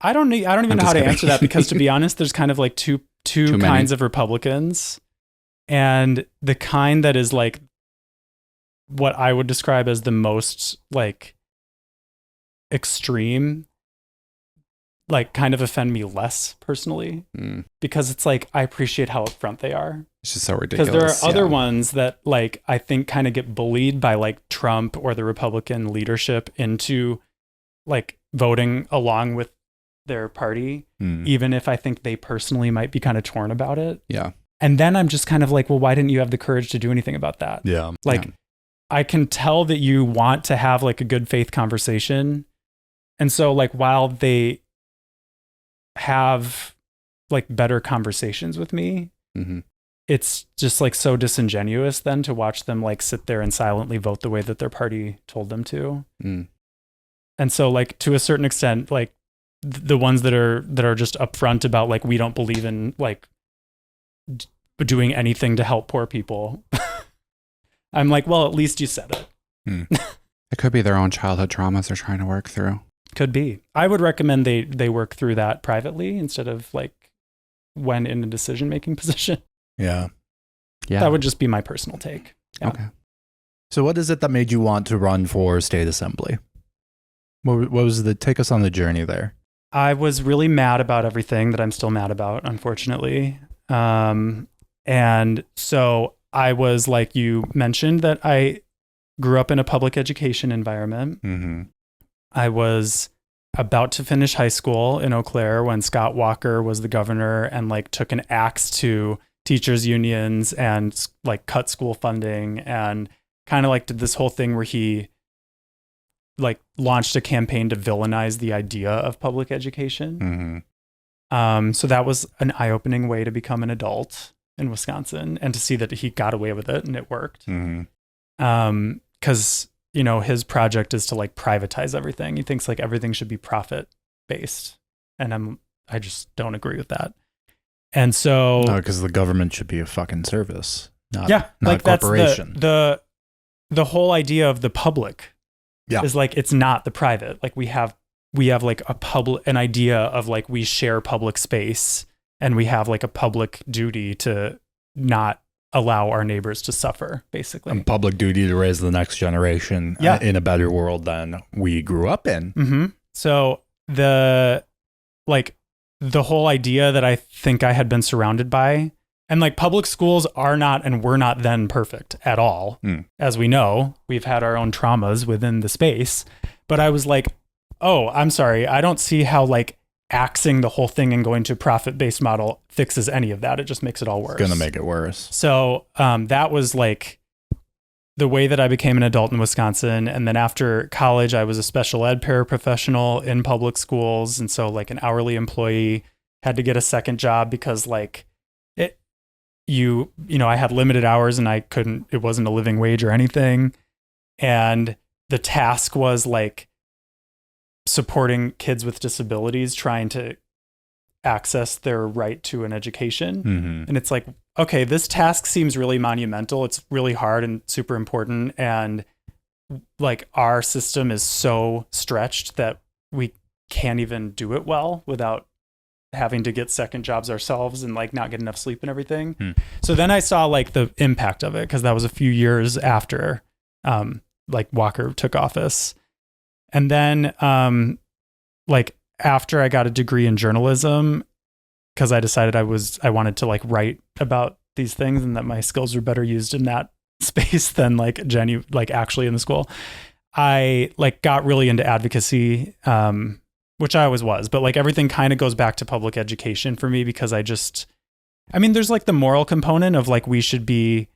Speaker 1: I don't even know how to answer that, because to be honest, there's kind of like two kinds of Republicans, and the kind that is like what I would describe as the most like extreme, like kind of offend me less personally, because it's like I appreciate how upfront they are.
Speaker 3: It's just so ridiculous.
Speaker 1: Because there are other ones that like I think kind of get bullied by like Trump or the Republican leadership into like voting along with their party, even if I think they personally might be kind of torn about it.
Speaker 3: Yeah.
Speaker 1: And then I'm just kind of like, well, why didn't you have the courage to do anything about that?
Speaker 2: Yeah.
Speaker 1: Like, I can tell that you want to have like a good faith conversation. And so like, while they have like better conversations with me, it's just like so disingenuous then to watch them like sit there and silently vote the way that their party told them to. And so like, to a certain extent, like the ones that are just upfront about like, we don't believe in like doing anything to help poor people. I'm like, well, at least you said it.
Speaker 3: It could be their own childhood traumas they're trying to work through.
Speaker 1: Could be. I would recommend they work through that privately instead of like when in a decision-making position.
Speaker 2: Yeah.
Speaker 1: That would just be my personal take. Yeah.
Speaker 3: Okay.
Speaker 2: So what is it that made you want to run for state assembly? What was take us on the journey there?
Speaker 1: I was really mad about everything that I'm still mad about, unfortunately. And so I was, like you mentioned, that I grew up in a public education environment. I was about to finish high school in Eau Claire when Scott Walker was the governor and like took an axe to teachers unions and like cut school funding and kind of like did this whole thing where he like launched a campaign to villainize the idea of public education. So that was an eye-opening way to become an adult in Wisconsin and to see that he got away with it and it worked. Because you know, his project is to like privatize everything. He thinks like everything should be profit based. And I just don't agree with that. And so
Speaker 2: no, because the government should be a fucking service, not
Speaker 1: like
Speaker 2: a corporation.
Speaker 1: That's the whole idea of the public is like, it's not the private. Like we have like an idea of like, we share public space and we have like a public duty to not allow our neighbors to suffer, basically.
Speaker 2: And public duty to raise the next generation in a better world than we grew up in.
Speaker 1: So the whole idea that I think I had been surrounded by, and like public schools are not and were not then perfect at all. As we know, we've had our own traumas within the space. But I was like, oh, I'm sorry. I don't see how like axing the whole thing and going to a profit-based model fixes any of that. It just makes it all worse.
Speaker 2: It's going to make it worse.
Speaker 1: So that was like the way that I became an adult in Wisconsin. And then after college, I was a special ed paraprofessional in public schools. And so like an hourly employee, had to get a second job because like I had limited hours and it wasn't a living wage or anything. And the task was like supporting kids with disabilities, trying to access their right to an education. And it's like, okay, this task seems really monumental. It's really hard and super important. And like our system is so stretched that we can't even do it well without having to get second jobs ourselves and like not get enough sleep and everything. So then I saw like the impact of it, because that was a few years after like Walker took office. And then like after I got a degree in journalism, because I decided I wanted to like write about these things and that my skills were better used in that space than like actually in the school. I like got really into advocacy, which I always was, but like everything kind of goes back to public education for me, because there's like the moral component of like, we should be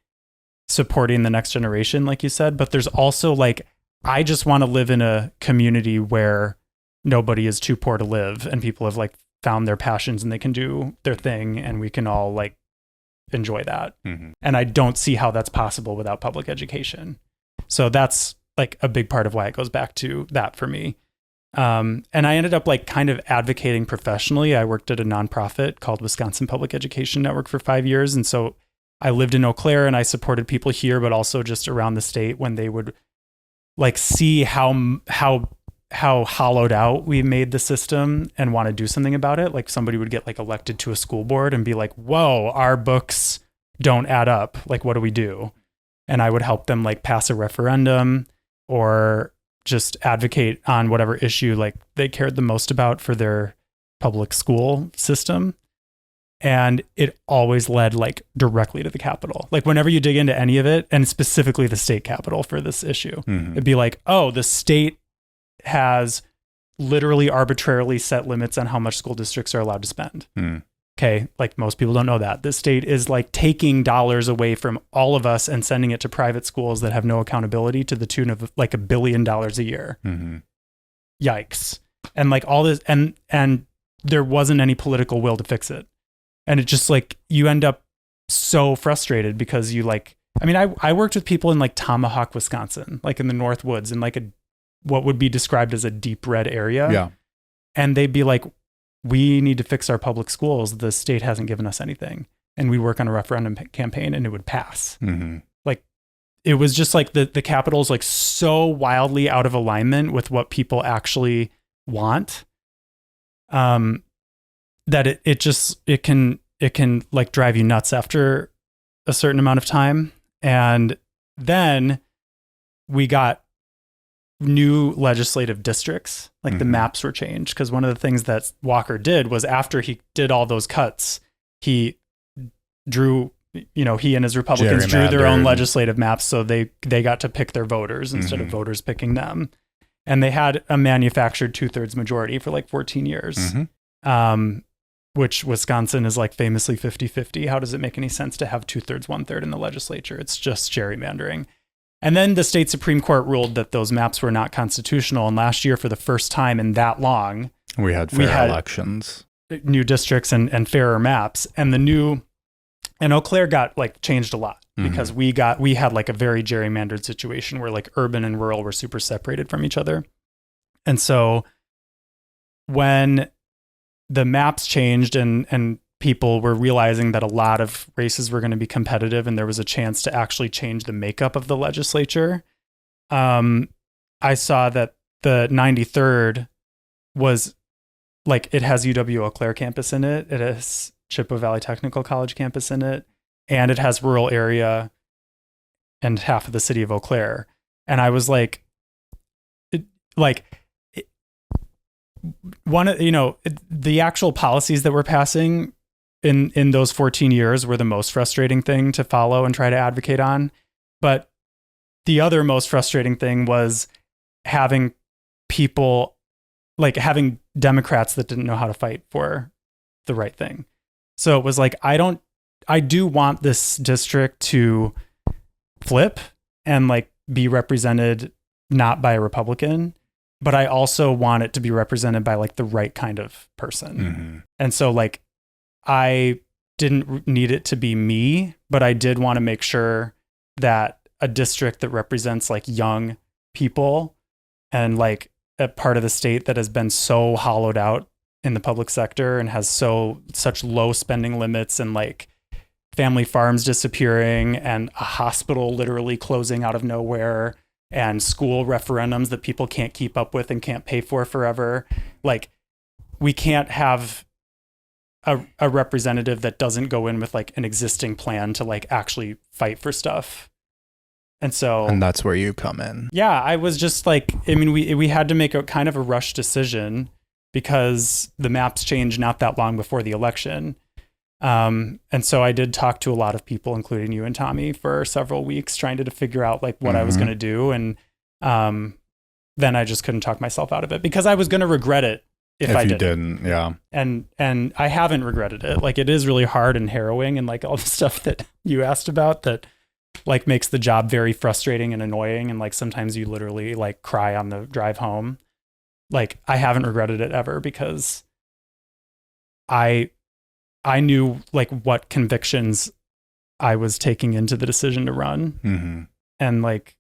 Speaker 1: supporting the next generation, like you said, but there's also like, I just want to live in a community where nobody is too poor to live and people have like found their passions and they can do their thing and we can all like enjoy that. And I don't see how that's possible without public education. So that's like a big part of why it goes back to that for me. And I ended up like kind of advocating professionally. I worked at a nonprofit called Wisconsin Public Education Network for 5 years. And so I lived in Eau Claire and I supported people here, but also just around the state when they would like see how hollowed out we made the system and want to do something about it. Like somebody would get like elected to a school board and be like, whoa, our books don't add up. Like, what do we do? And I would help them like pass a referendum or just advocate on whatever issue like they cared the most about for their public school system. And it always led like directly to the Capitol. Like whenever you dig into any of it, and specifically the state Capitol for this issue, it'd be like, oh, the state has literally arbitrarily set limits on how much school districts are allowed to spend. Okay, like most people don't know that. The state is like taking dollars away from all of us and sending it to private schools that have no accountability to the tune of like $1 billion a year. Yikes. And like all this, and there wasn't any political will to fix it. And it just like, you end up so frustrated because you like, I mean, I worked with people in like Tomahawk, Wisconsin, like in the North Woods, in like what would be described as a deep red area.
Speaker 2: Yeah. And
Speaker 1: they'd be like, we need to fix our public schools. The state hasn't given us anything. And we work on a referendum campaign and it would pass. Like, it was just like the Capitol's like so wildly out of alignment with what people actually want, that it can like drive you nuts after a certain amount of time. And then we got new legislative districts, like the maps were changed. Because one of the things that Walker did was, after he did all those cuts, he drew, he and his Republicans drew their own legislative maps. So they got to pick their voters instead of voters picking them. And they had a manufactured 2/3 majority for like 14 years, which Wisconsin is like famously 50-50. How does it make any sense to have 2/3, 1/3 in the legislature? It's just gerrymandering. And then the state Supreme Court ruled that those maps were not constitutional. And last year, for the first time in that long,
Speaker 2: we had fair elections,
Speaker 1: new districts and fairer maps. And and Eau Claire got like changed a lot because we had like a very gerrymandered situation where like urban and rural were super separated from each other. And so when the maps changed and people were realizing that a lot of races were going to be competitive and there was a chance to actually change the makeup of the legislature, I saw that the 93rd was like, it has UW Eau Claire campus in it. It has Chippewa Valley Technical College campus in it. And it has rural area and half of the city of Eau Claire. And I was like, the actual policies that we're passing in those 14 years were the most frustrating thing to follow and try to advocate on. But the other most frustrating thing was having people, like having Democrats that didn't know how to fight for the right thing. So it was like, I do want this district to flip and like be represented not by a Republican, but I also want it to be represented by like the right kind of person. And so like, I didn't need it to be me, but I did want to make sure that a district that represents like young people and like a part of the state that has been so hollowed out in the public sector and has such low spending limits and like family farms disappearing and a hospital literally closing out of nowhere and school referendums that people can't keep up with and can't pay for forever. Like, we can't have a representative that doesn't go in with like an existing plan to like actually fight for stuff. And that's where you come in. Yeah. I was just like, I mean, we had to make a kind of a rush decision because the maps changed not that long before the election. And so I did talk to a lot of people, including you and Tommy, for several weeks trying to figure out like what I was going to do. And then I just couldn't talk myself out of it because I was going to regret it if I didn't. Yeah. And I haven't regretted it. Like, it is really hard and harrowing and like all the stuff that you asked about that like makes the job very frustrating and annoying. And like, sometimes you literally like cry on the drive home. Like, I haven't regretted it ever because I knew like what convictions I was taking into the decision to run and like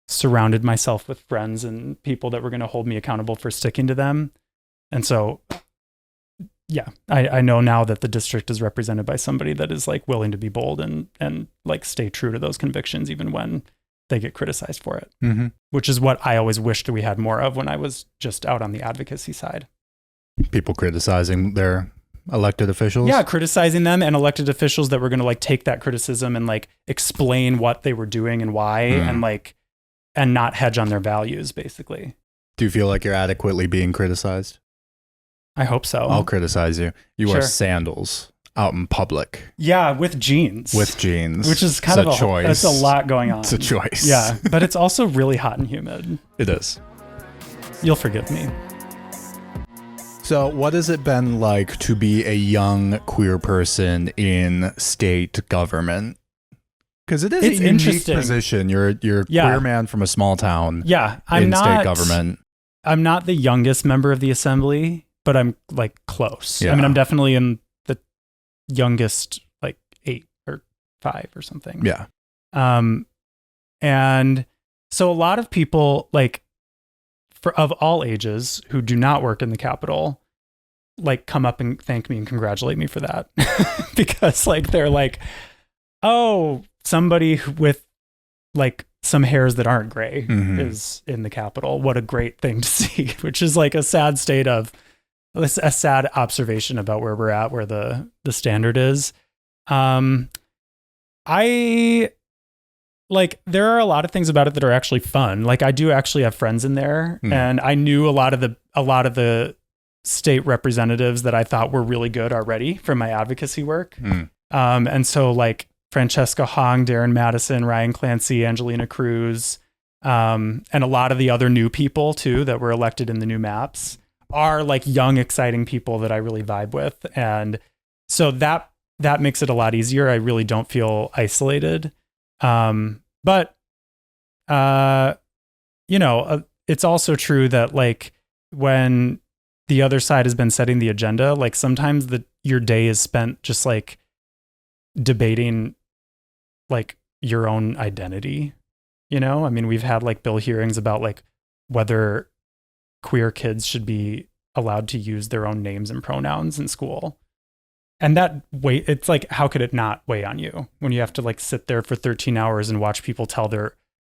Speaker 1: surrounded myself with friends and people that were going to hold me accountable for sticking to them. And so, yeah, I know now that the district is represented by somebody that is like willing to be bold and like stay true to those convictions, even when they get criticized for it, which is what I always wished we had more of when I was just out on the advocacy side.
Speaker 2: People criticizing their elected officials?
Speaker 1: Yeah, criticizing them and elected officials that were going to like take that criticism and like explain what they were doing and why and not hedge on their values, basically.
Speaker 2: Do you feel like you're adequately being criticized?
Speaker 1: I hope so.
Speaker 2: I'll criticize you. You wear sandals out in public.
Speaker 1: Yeah, with jeans. Which is kind of a choice. That's a lot going on.
Speaker 2: It's a choice.
Speaker 1: Yeah, but it's also really hot and humid.
Speaker 2: It is.
Speaker 1: You'll forgive me.
Speaker 2: So what has it been like to be a young queer person in state government? Because it's a unique position. You're a queer man from a small town.
Speaker 1: Yeah,
Speaker 2: state government.
Speaker 1: I'm not the youngest member of the assembly, but I'm like close.
Speaker 2: Yeah.
Speaker 1: I mean, I'm definitely in the youngest, like 8 or 5 or something.
Speaker 2: Yeah.
Speaker 1: And so a lot of people like of all ages who do not work in the Capitol, like come up and thank me and congratulate me for that because like, they're like, oh, somebody with like some hairs that aren't gray is in the Capitol. What a great thing to see, which is like a sad observation about where we're at, where the standard is. I like, there are a lot of things about it that are actually fun. Like I do actually have friends in there and I knew a lot of the state representatives that I thought were really good already from my advocacy work. And so like Francesca Hong, Darren Madison, Ryan Clancy, Angelina Cruz, and a lot of the other new people too that were elected in the new maps are like young, exciting people that I really vibe with. And so that makes it a lot easier. I really don't feel isolated. But it's also true that like when the other side has been setting the agenda, like sometimes your day is spent just like debating like your own identity, I mean, we've had like bill hearings about like whether queer kids should be allowed to use their own names and pronouns in school. And it's like, how could it not weigh on you when you have to like sit there for 13 hours and watch people tell their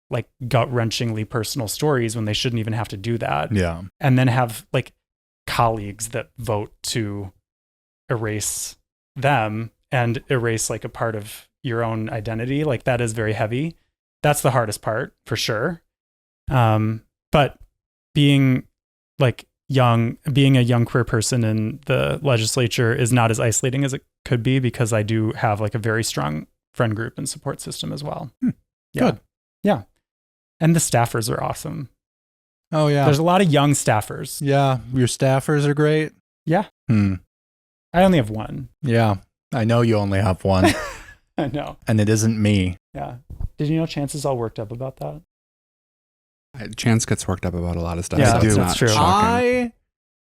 Speaker 1: like gut-wrenchingly personal stories when they shouldn't even have to do that.
Speaker 2: Yeah.
Speaker 1: And then have like colleagues that vote to erase them and erase like a part of your own identity. Like that is very heavy. That's the hardest part for sure. But being a young queer person in the legislature is not as isolating as it could be because I do have like a very strong friend group and support system as well. Yeah.
Speaker 2: Good.
Speaker 1: Yeah. And the staffers are awesome.
Speaker 2: Oh yeah.
Speaker 1: There's a lot of young staffers.
Speaker 2: Yeah. Your staffers are great.
Speaker 1: Yeah. I only have one.
Speaker 2: Yeah. I know you only have one.
Speaker 1: I know.
Speaker 2: And it isn't me.
Speaker 1: Yeah. Did you know Chance is all worked up about that?
Speaker 3: Chance gets worked up about a lot of stuff.
Speaker 1: Yeah,
Speaker 3: so
Speaker 1: that's true.
Speaker 2: I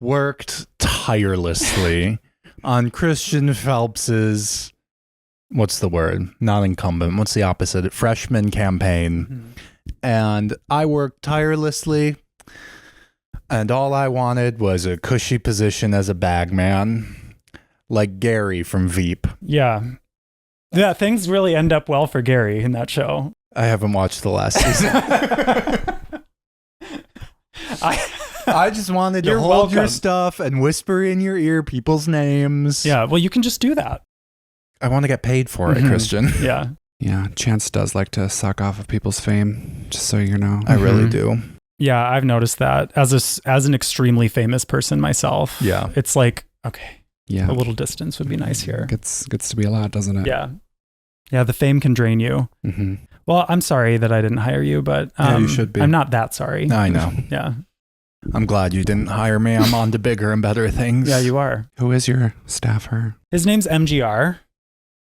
Speaker 2: worked tirelessly on Christian Phelps's, what's the word? Not incumbent. What's the opposite? Freshman campaign. And I worked tirelessly. And all I wanted was a cushy position as a bagman, like Gary from Veep.
Speaker 1: Yeah. Yeah, things really end up well for Gary in that show.
Speaker 2: I haven't watched the last season. I just wanted to hold your stuff and whisper in your ear people's names.
Speaker 1: Yeah, well, you can just do that.
Speaker 2: I want to get paid for it, Christian.
Speaker 1: Yeah.
Speaker 3: Yeah, Chance does like to suck off of people's fame, just so you know.
Speaker 2: I really do.
Speaker 1: Yeah, I've noticed that as an extremely famous person myself.
Speaker 2: Yeah.
Speaker 1: It's like, okay,
Speaker 3: yeah,
Speaker 1: a little distance would be nice here.
Speaker 3: Gets to be a lot, doesn't it?
Speaker 1: Yeah. Yeah, the fame can drain you. Well, I'm sorry that I didn't hire you, but
Speaker 2: you should be.
Speaker 1: I'm not that sorry.
Speaker 2: I know.
Speaker 1: Yeah.
Speaker 2: I'm glad you didn't hire me. I'm on to bigger and better things.
Speaker 1: Yeah, you are.
Speaker 3: Who is your staffer?
Speaker 1: His name's MGR,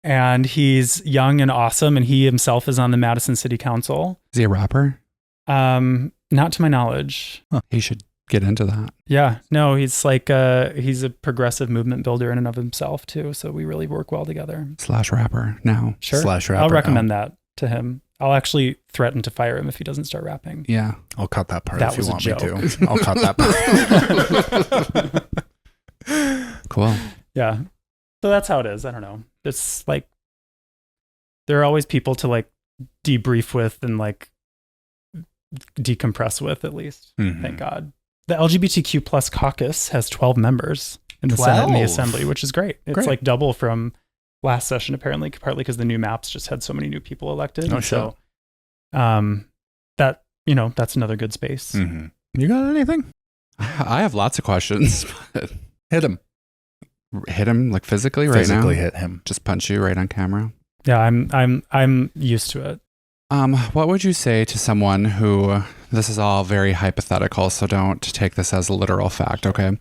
Speaker 1: and he's young and awesome, and he himself is on the Madison City Council.
Speaker 3: Is he a rapper?
Speaker 1: Not to my knowledge.
Speaker 3: Huh. He should get into that.
Speaker 1: Yeah. No, he's like he's a progressive movement builder in and of himself too, so we really work well together.
Speaker 3: /rapper now.
Speaker 1: Sure.
Speaker 2: /rapper.
Speaker 1: I'll recommend that to him. I'll actually threaten to fire him if he doesn't start rapping.
Speaker 3: Yeah.
Speaker 2: I'll cut that part
Speaker 1: That
Speaker 2: if you
Speaker 1: was a
Speaker 2: want me
Speaker 1: joke.
Speaker 2: to. I'll cut that part.
Speaker 3: Cool.
Speaker 1: Yeah. So that's how it is. I don't know. It's like there are always people to like debrief with and like decompress with, at least. Thank God. The LGBTQ Caucus has 12 members in the Senate and the Assembly, which is great. It's like double from last session, apparently, partly because the new maps just had so many new people elected.
Speaker 2: Oh,
Speaker 1: so that, that's another good space.
Speaker 2: You got anything?
Speaker 3: I have lots of questions.
Speaker 2: Hit him.
Speaker 3: Hit him like physically right now?
Speaker 2: Physically hit him.
Speaker 3: Just punch you right on camera?
Speaker 1: Yeah, I'm used to it.
Speaker 3: What would you say to someone who, this is all very hypothetical, so don't take this as a literal fact, okay?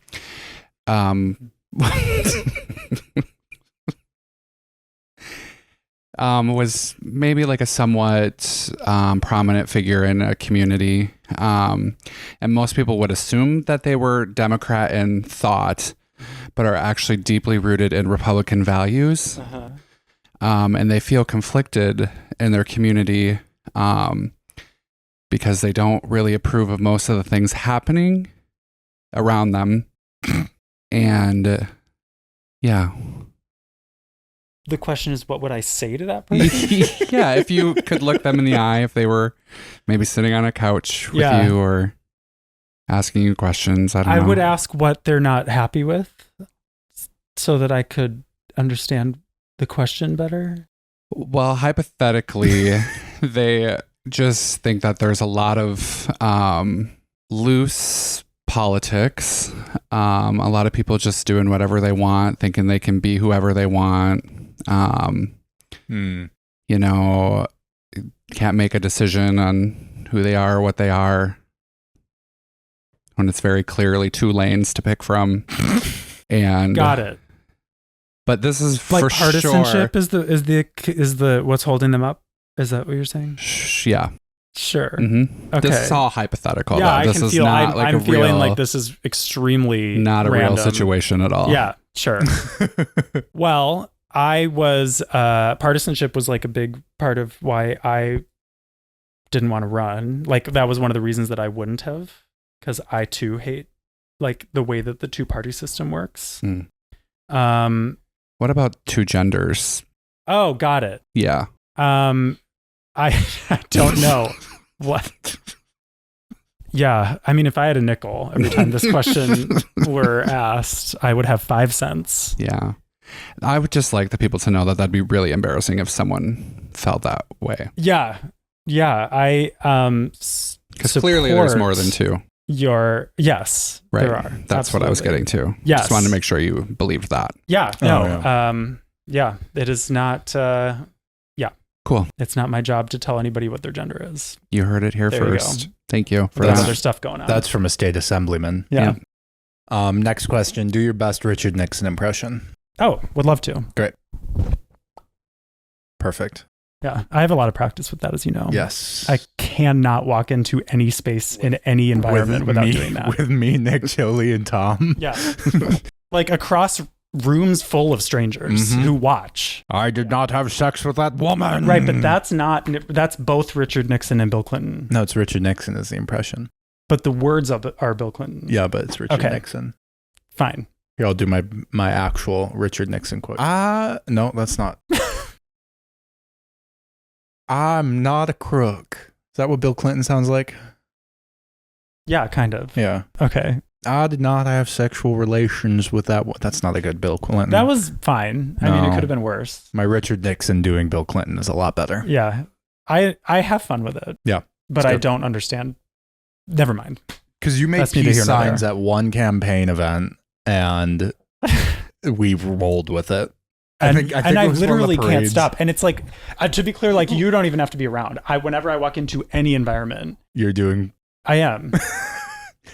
Speaker 3: was maybe like a somewhat prominent figure in a community. And most people would assume that they were Democrat in thought, but are actually deeply rooted in Republican values.
Speaker 1: Uh-huh.
Speaker 3: And they feel conflicted in their community because they don't really approve of most of the things happening around them. And yeah.
Speaker 1: The question is, what would I say to that person?
Speaker 3: Yeah, if you could look them in the eye, if they were maybe sitting on a couch with you or asking you questions. I don't know.
Speaker 1: I would ask what they're not happy with so that I could understand the question better.
Speaker 3: Well, hypothetically, they just think that there's a lot of loose politics. A lot of people just doing whatever they want, thinking they can be whoever they want. You know, can't make a decision on who they are or what they are when it's very clearly two lanes to pick from. And
Speaker 1: got it.
Speaker 3: But this is
Speaker 1: like
Speaker 3: for
Speaker 1: partisanship
Speaker 3: sure.
Speaker 1: is the what's holding them up. Is that what you're saying?
Speaker 3: Yeah.
Speaker 1: Sure.
Speaker 3: Mm-hmm.
Speaker 1: Okay.
Speaker 3: This is all hypothetical.
Speaker 1: Yeah,
Speaker 3: though. This is not like
Speaker 1: I'm
Speaker 3: a
Speaker 1: feeling
Speaker 3: real,
Speaker 1: like this is extremely
Speaker 3: not a
Speaker 1: random.
Speaker 3: real situation at all.
Speaker 1: Yeah, sure. Well, I was partisanship was like a big part of why I didn't want to run. Like that was one of the reasons that I wouldn't have, because I too hate like the way that the two-party system works.
Speaker 3: What about two genders?
Speaker 1: Oh, got it.
Speaker 3: Yeah.
Speaker 1: I don't know what. Yeah, I mean, if I had a nickel every time this question were asked, I would have 5 cents.
Speaker 3: Yeah. I would just like the people to know that that'd be really embarrassing if someone felt that way.
Speaker 1: Yeah. I
Speaker 3: because clearly there's more than two.
Speaker 1: Yes,
Speaker 3: right.
Speaker 1: There are.
Speaker 3: That's
Speaker 1: Absolutely.
Speaker 3: what I was getting to.
Speaker 1: Yes.
Speaker 3: Just wanted to make sure you believed that.
Speaker 1: Yeah. No. Yeah. It is not.
Speaker 3: Cool.
Speaker 1: It's not my job to tell anybody what their gender is.
Speaker 3: You heard it here
Speaker 1: there
Speaker 3: first. Thank you for
Speaker 1: There's
Speaker 3: that.
Speaker 1: other stuff going on.
Speaker 2: That's from a state assemblyman.
Speaker 1: Yeah.
Speaker 2: Next question. Do your best Richard Nixon impression.
Speaker 1: Oh, would love to.
Speaker 2: Great. Perfect.
Speaker 1: Yeah. I have a lot of practice with that, as you know.
Speaker 2: Yes.
Speaker 1: I cannot walk into any space in any environment without doing that.
Speaker 2: With me, Nick, Jolie, and Tom.
Speaker 1: Yeah. Like across rooms full of strangers who watch.
Speaker 2: I did not have sex with that woman.
Speaker 1: Right, but that's both Richard Nixon and Bill Clinton.
Speaker 2: No, it's Richard Nixon is the impression.
Speaker 1: But the words are Bill Clinton.
Speaker 2: Yeah, but it's Richard Nixon.
Speaker 1: Fine.
Speaker 2: Here, I'll do my actual Richard Nixon quote. No, that's not. I'm not a crook. Is that what Bill Clinton sounds like?
Speaker 1: Yeah, kind of.
Speaker 2: Yeah.
Speaker 1: Okay.
Speaker 2: I did not have sexual relations with that one. That's not a good Bill Clinton.
Speaker 1: That was fine. I mean, it could have been worse.
Speaker 2: My Richard Nixon doing Bill Clinton is a lot better.
Speaker 1: Yeah. I have fun with it.
Speaker 2: Yeah.
Speaker 1: But I don't understand. Never mind.
Speaker 2: Because you made peace signs at one campaign event and we rolled with it. I think
Speaker 1: I literally can't stop. And it's like, to be clear, like you don't even have to be around. Whenever I walk into any environment,
Speaker 2: you're doing.
Speaker 1: I am.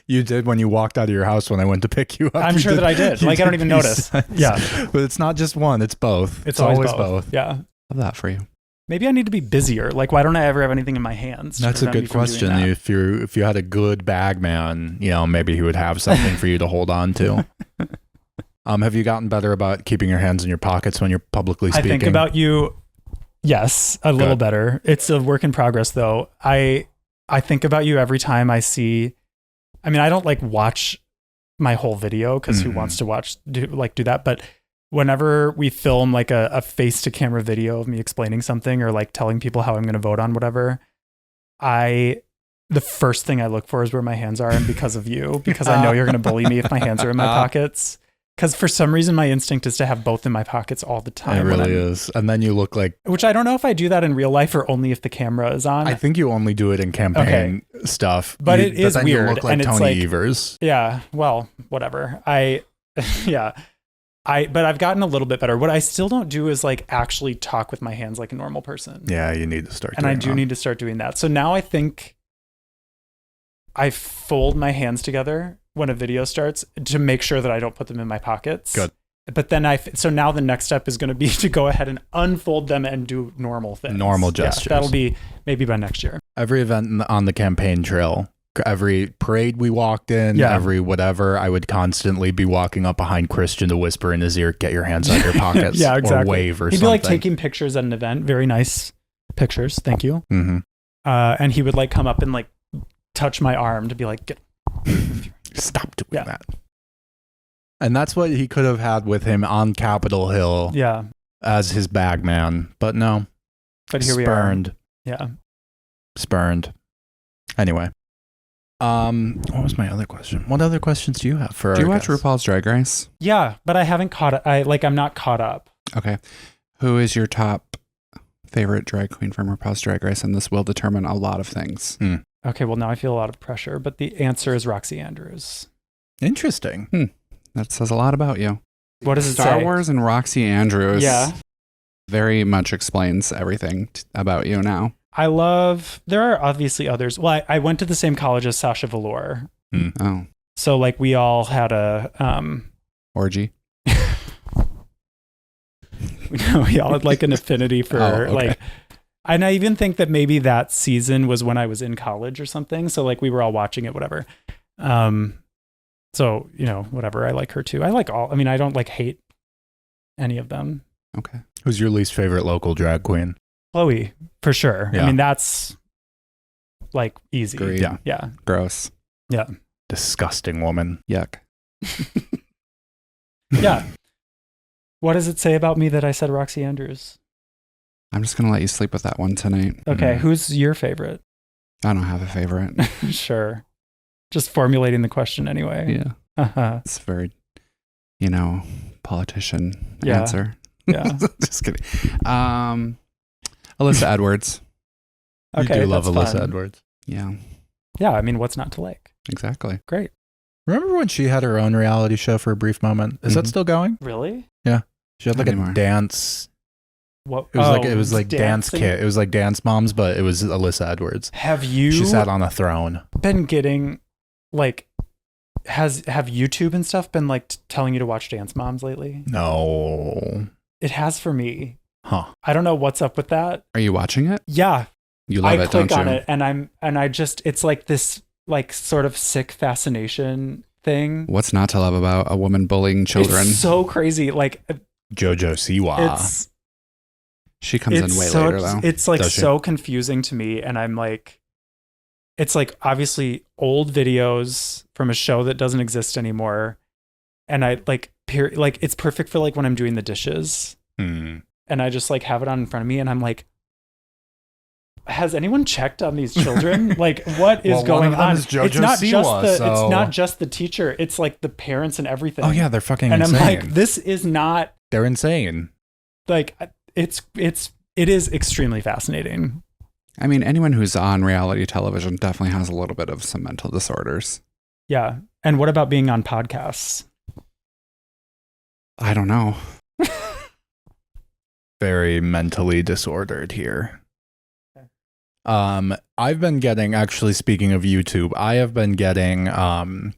Speaker 2: You did when you walked out of your house when I went to pick you up.
Speaker 1: I'm sure that I did. Like I don't even notice. Yeah,
Speaker 2: but it's not just one; it's both.
Speaker 1: It's always both. Yeah,
Speaker 3: love that for you.
Speaker 1: Maybe I need to be busier. Like, why don't I ever have anything in my hands?
Speaker 2: That's a good question. If you had a good bag man, maybe he would have something for you to hold on to. Have you gotten better about keeping your hands in your pockets when you're publicly speaking?
Speaker 1: I think about you. Yes, a little better. It's a work in progress, though. I think about you every time I see. I mean, I don't like watch my whole video because who wants to do that? But whenever we film like a face to camera video of me explaining something or like telling people how I'm going to vote on whatever, the first thing I look for is where my hands are, and because of you, because I know you're going to bully me if my hands are in my pockets. Because for some reason, my instinct is to have both in my pockets all the time.
Speaker 2: It really is. And then you look like...
Speaker 1: Which I don't know if I do that in real life or only if the camera is on.
Speaker 2: I think you only do it in campaign stuff.
Speaker 1: But it is
Speaker 2: then
Speaker 1: weird.
Speaker 2: You look like
Speaker 1: and
Speaker 2: Tony
Speaker 1: it's like,
Speaker 2: Evers.
Speaker 1: Yeah, well, whatever. But I've gotten a little bit better. What I still don't do is like actually talk with my hands like a normal person.
Speaker 2: Yeah, you need to start
Speaker 1: doing that. And I do need to start doing that. So now I think I fold my hands together when a video starts to make sure that I don't put them in my pockets.
Speaker 2: Good.
Speaker 1: But then so now the next step is going to be to go ahead and unfold them and do normal things.
Speaker 2: Normal gestures.
Speaker 1: Yeah, that'll be maybe by next year.
Speaker 2: Every event on the campaign trail, every parade we walked in, every whatever, I would constantly be walking up behind Christian to whisper in his ear, get your hands out of your pockets.
Speaker 1: Yeah, exactly.
Speaker 2: Or wave or
Speaker 1: He'd
Speaker 2: something.
Speaker 1: be like taking pictures at an event. Very nice pictures. Thank you.
Speaker 2: Mm-hmm.
Speaker 1: And he would like come up and like touch my arm to be like,
Speaker 2: stop doing that. And that's what he could have had with him on Capitol Hill.
Speaker 1: Yeah.
Speaker 2: As his bag man. But no.
Speaker 1: But here
Speaker 2: Spurned.
Speaker 1: we are. Yeah.
Speaker 2: Spurned. Anyway. What was my other question? What other questions do you have for?
Speaker 3: Do you watch RuPaul's Drag Race?
Speaker 1: Yeah, but I haven't caught it. I'm not caught up.
Speaker 3: Okay. Who is your top favorite drag queen from RuPaul's Drag Race? And this will determine a lot of things.
Speaker 1: Okay, well now I feel a lot of pressure, but the answer is Roxy Andrews.
Speaker 2: Interesting.
Speaker 3: That says a lot about you.
Speaker 1: What does it say?
Speaker 3: Star Wars and Roxy Andrews.
Speaker 1: Yeah.
Speaker 3: Very much explains everything about you now.
Speaker 1: There are obviously others. Well, I went to the same college as Sasha Velour.
Speaker 3: Oh.
Speaker 1: So like we all had a
Speaker 3: orgy.
Speaker 1: We all had like an affinity for like, and I even think that maybe that season was when I was in college or something. So like we were all watching it, whatever. So, whatever. I like her too. I don't like hate any of them.
Speaker 3: Okay.
Speaker 2: Who's your least favorite local drag queen?
Speaker 1: Chloe, for sure.
Speaker 2: Yeah.
Speaker 1: I mean, that's like easy.
Speaker 3: Agreed.
Speaker 1: Yeah.
Speaker 3: Gross.
Speaker 1: Yeah.
Speaker 2: Disgusting woman.
Speaker 3: Yuck.
Speaker 1: Yeah. What does it say about me that I said Roxy Andrews?
Speaker 3: I'm just going to let you sleep with that one tonight.
Speaker 1: Okay. Who's your favorite?
Speaker 3: I don't have a favorite.
Speaker 1: Sure. Just formulating the question anyway.
Speaker 3: Yeah.
Speaker 1: Uh-huh.
Speaker 3: It's very, politician
Speaker 1: Yeah.
Speaker 3: answer.
Speaker 1: Yeah.
Speaker 3: Just kidding. Alyssa Edwards.
Speaker 1: Okay.
Speaker 2: You do love
Speaker 1: that's
Speaker 2: Alyssa
Speaker 1: fun.
Speaker 2: Edwards.
Speaker 3: Yeah.
Speaker 1: Yeah. I mean, what's not to like?
Speaker 3: Exactly.
Speaker 1: Great.
Speaker 2: Remember when she had her own reality show for a brief moment? Is that still going?
Speaker 1: Really?
Speaker 2: Yeah. She had like
Speaker 3: Not anymore.
Speaker 2: a dance.
Speaker 1: What?
Speaker 2: It was like dance
Speaker 1: dancing?
Speaker 2: kit. It was like Dance Moms, but it was Alyssa Edwards.
Speaker 1: Have you
Speaker 2: She sat on a throne.
Speaker 1: been getting like have YouTube and stuff been like telling you to watch Dance Moms lately?
Speaker 2: No.
Speaker 1: It has for me.
Speaker 2: Huh.
Speaker 1: I don't know what's up with that.
Speaker 3: Are you watching it?
Speaker 1: Yeah.
Speaker 3: You love
Speaker 1: I
Speaker 3: it,
Speaker 1: click
Speaker 3: don't
Speaker 1: on
Speaker 3: you?
Speaker 1: it and I just it's like this like sort of sick fascination thing.
Speaker 3: What's not to love about a woman bullying children?
Speaker 1: It's so crazy. Like
Speaker 2: Jojo Siwa.
Speaker 3: She comes in way later though.
Speaker 1: It's like
Speaker 2: Does she?
Speaker 1: so confusing to me, and I'm like, it's like obviously old videos from a show that doesn't exist anymore, and I like it's perfect for like when I'm doing the dishes, and I just like have it on in front of me, and I'm like, has anyone checked on these children? Like, what is going on? It's not it's not just the teacher; it's like the parents and everything.
Speaker 2: Oh yeah, they're fucking
Speaker 1: and
Speaker 2: insane.
Speaker 1: I'm like, this is not.
Speaker 2: They're insane.
Speaker 1: Like it is extremely fascinating.
Speaker 3: I mean, anyone who's on reality television definitely has a little bit of some mental disorders.
Speaker 1: Yeah. And what about being on podcasts?
Speaker 3: I don't know.
Speaker 2: Very mentally disordered here.
Speaker 1: Okay.
Speaker 2: I've been getting, actually speaking of YouTube, I have been getting, I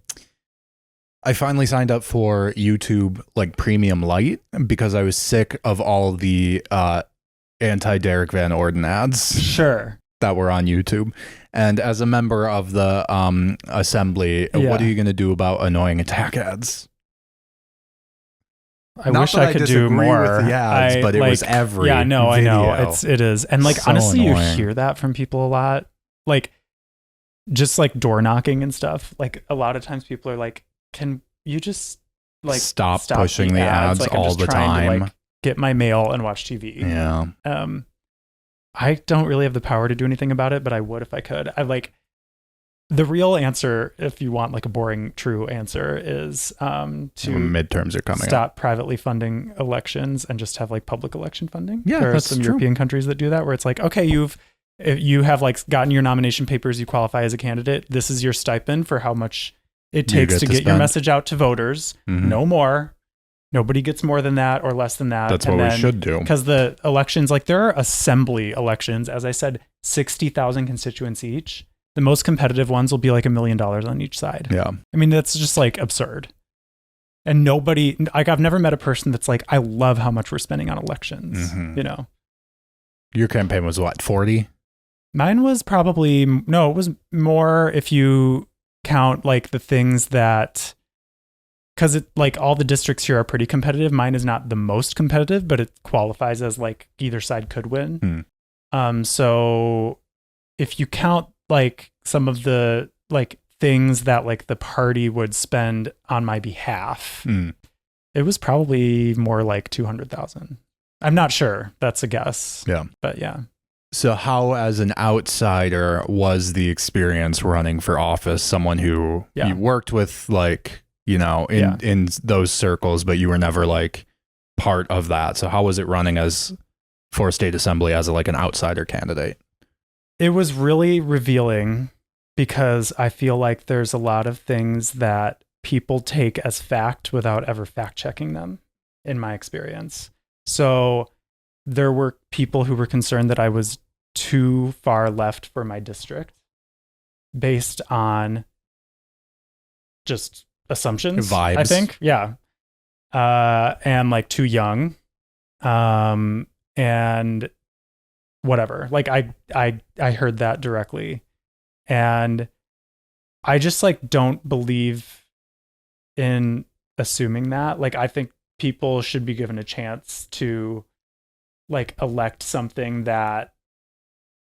Speaker 2: finally signed up for YouTube like Premium Lite because I was sick of all the anti-Derek Van Orden ads.
Speaker 1: Sure.
Speaker 2: That were on YouTube. And as a member of the Assembly, what are you going to do about annoying attack ads?
Speaker 1: I wish I could do more
Speaker 2: with the ads, but it was every
Speaker 1: I know. It is. And like
Speaker 2: So
Speaker 1: honestly,
Speaker 2: annoying.
Speaker 1: you hear that from people a lot. Like just like door knocking and stuff. Like a lot of times people are like, can you just like
Speaker 2: stop pushing the ads
Speaker 1: like, I'm
Speaker 2: all
Speaker 1: just
Speaker 2: the
Speaker 1: trying
Speaker 2: time?
Speaker 1: To, like, get my mail and watch TV.
Speaker 2: Yeah.
Speaker 1: I don't really have the power to do anything about it, but I would if I could. I like the real answer, if you want like a boring true answer, is to
Speaker 2: midterms are coming
Speaker 1: stop privately funding elections and just have like public election funding.
Speaker 2: Yeah,
Speaker 1: there are
Speaker 2: that's
Speaker 1: some
Speaker 2: true.
Speaker 1: European countries that do that, where it's like, okay, if you have like gotten your nomination papers, you qualify as a candidate. This is your stipend for how much it takes to get your message out to voters.
Speaker 2: Mhm.
Speaker 1: No more. Nobody gets more than that or less than that.
Speaker 2: That's what we should do.
Speaker 1: Because the elections, like there are assembly elections, as I said, 60,000 constituents each. The most competitive ones will be like $1 million on each side.
Speaker 2: Yeah.
Speaker 1: I mean, that's just like absurd. And nobody, like, I've never met a person that's like, I love how much we're spending on elections, you know?
Speaker 2: Your campaign was what, 40?
Speaker 1: Mine was probably, no, it was more if you count like the things that, because it, like, all the districts here are pretty competitive. Mine is not the most competitive, but it qualifies as like either side could win. So if you count like some of the like things that like the party would spend on my behalf, it was probably more like 200,000. I'm not sure. That's a guess.
Speaker 2: Yeah.
Speaker 1: But yeah.
Speaker 2: So how, as an outsider, was the experience running for office? Someone who you worked with, like, you know, in those circles, but you were never like part of that. So how was it running as for state assembly as like an outsider candidate?
Speaker 1: It was really revealing because I feel like there's a lot of things that people take as fact without ever fact checking them, in my experience. So there were people who were concerned that I was too far left for my district based on just assumptions,
Speaker 2: vibes,
Speaker 1: I think. Yeah. And like too young. And whatever. Like I heard that directly. And I just like don't believe in assuming that. Like, I think people should be given a chance to like elect something that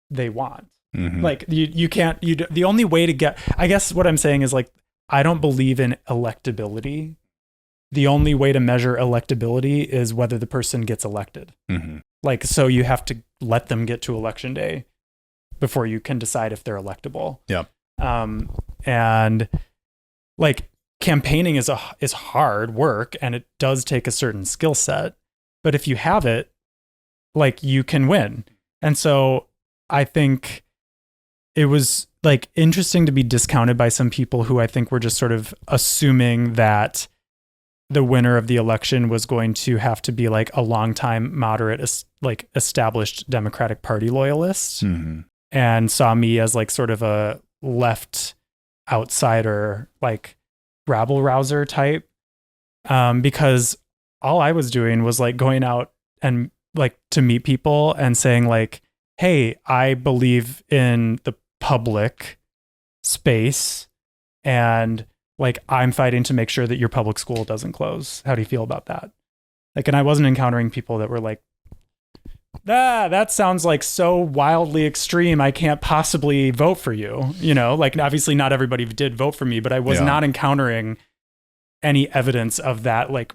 Speaker 1: they want. Like you can't, the only way to get, I guess what I'm saying is like, I don't believe in electability. The only way to measure electability is whether the person gets elected. Like, so you have to let them get to election day before you can decide if they're electable.
Speaker 2: Yeah.
Speaker 1: And like campaigning is hard work and it does take a certain skill set, but if you have it, like, you can win. And so I think it was like interesting to be discounted by some people who I think were just sort of assuming that the winner of the election was going to have to be like a longtime moderate, like established Democratic Party loyalist, and saw me as like sort of a left outsider, like rabble rouser type. Because all I was doing was like going out and like to meet people and saying like, hey, I believe in the public space and like I'm fighting to make sure that your public school doesn't close. How do you feel about that? Like, and I wasn't encountering people that were like, that sounds like so wildly extreme, I can't possibly vote for you. You know, like obviously not everybody did vote for me, but I was not encountering any evidence of that, like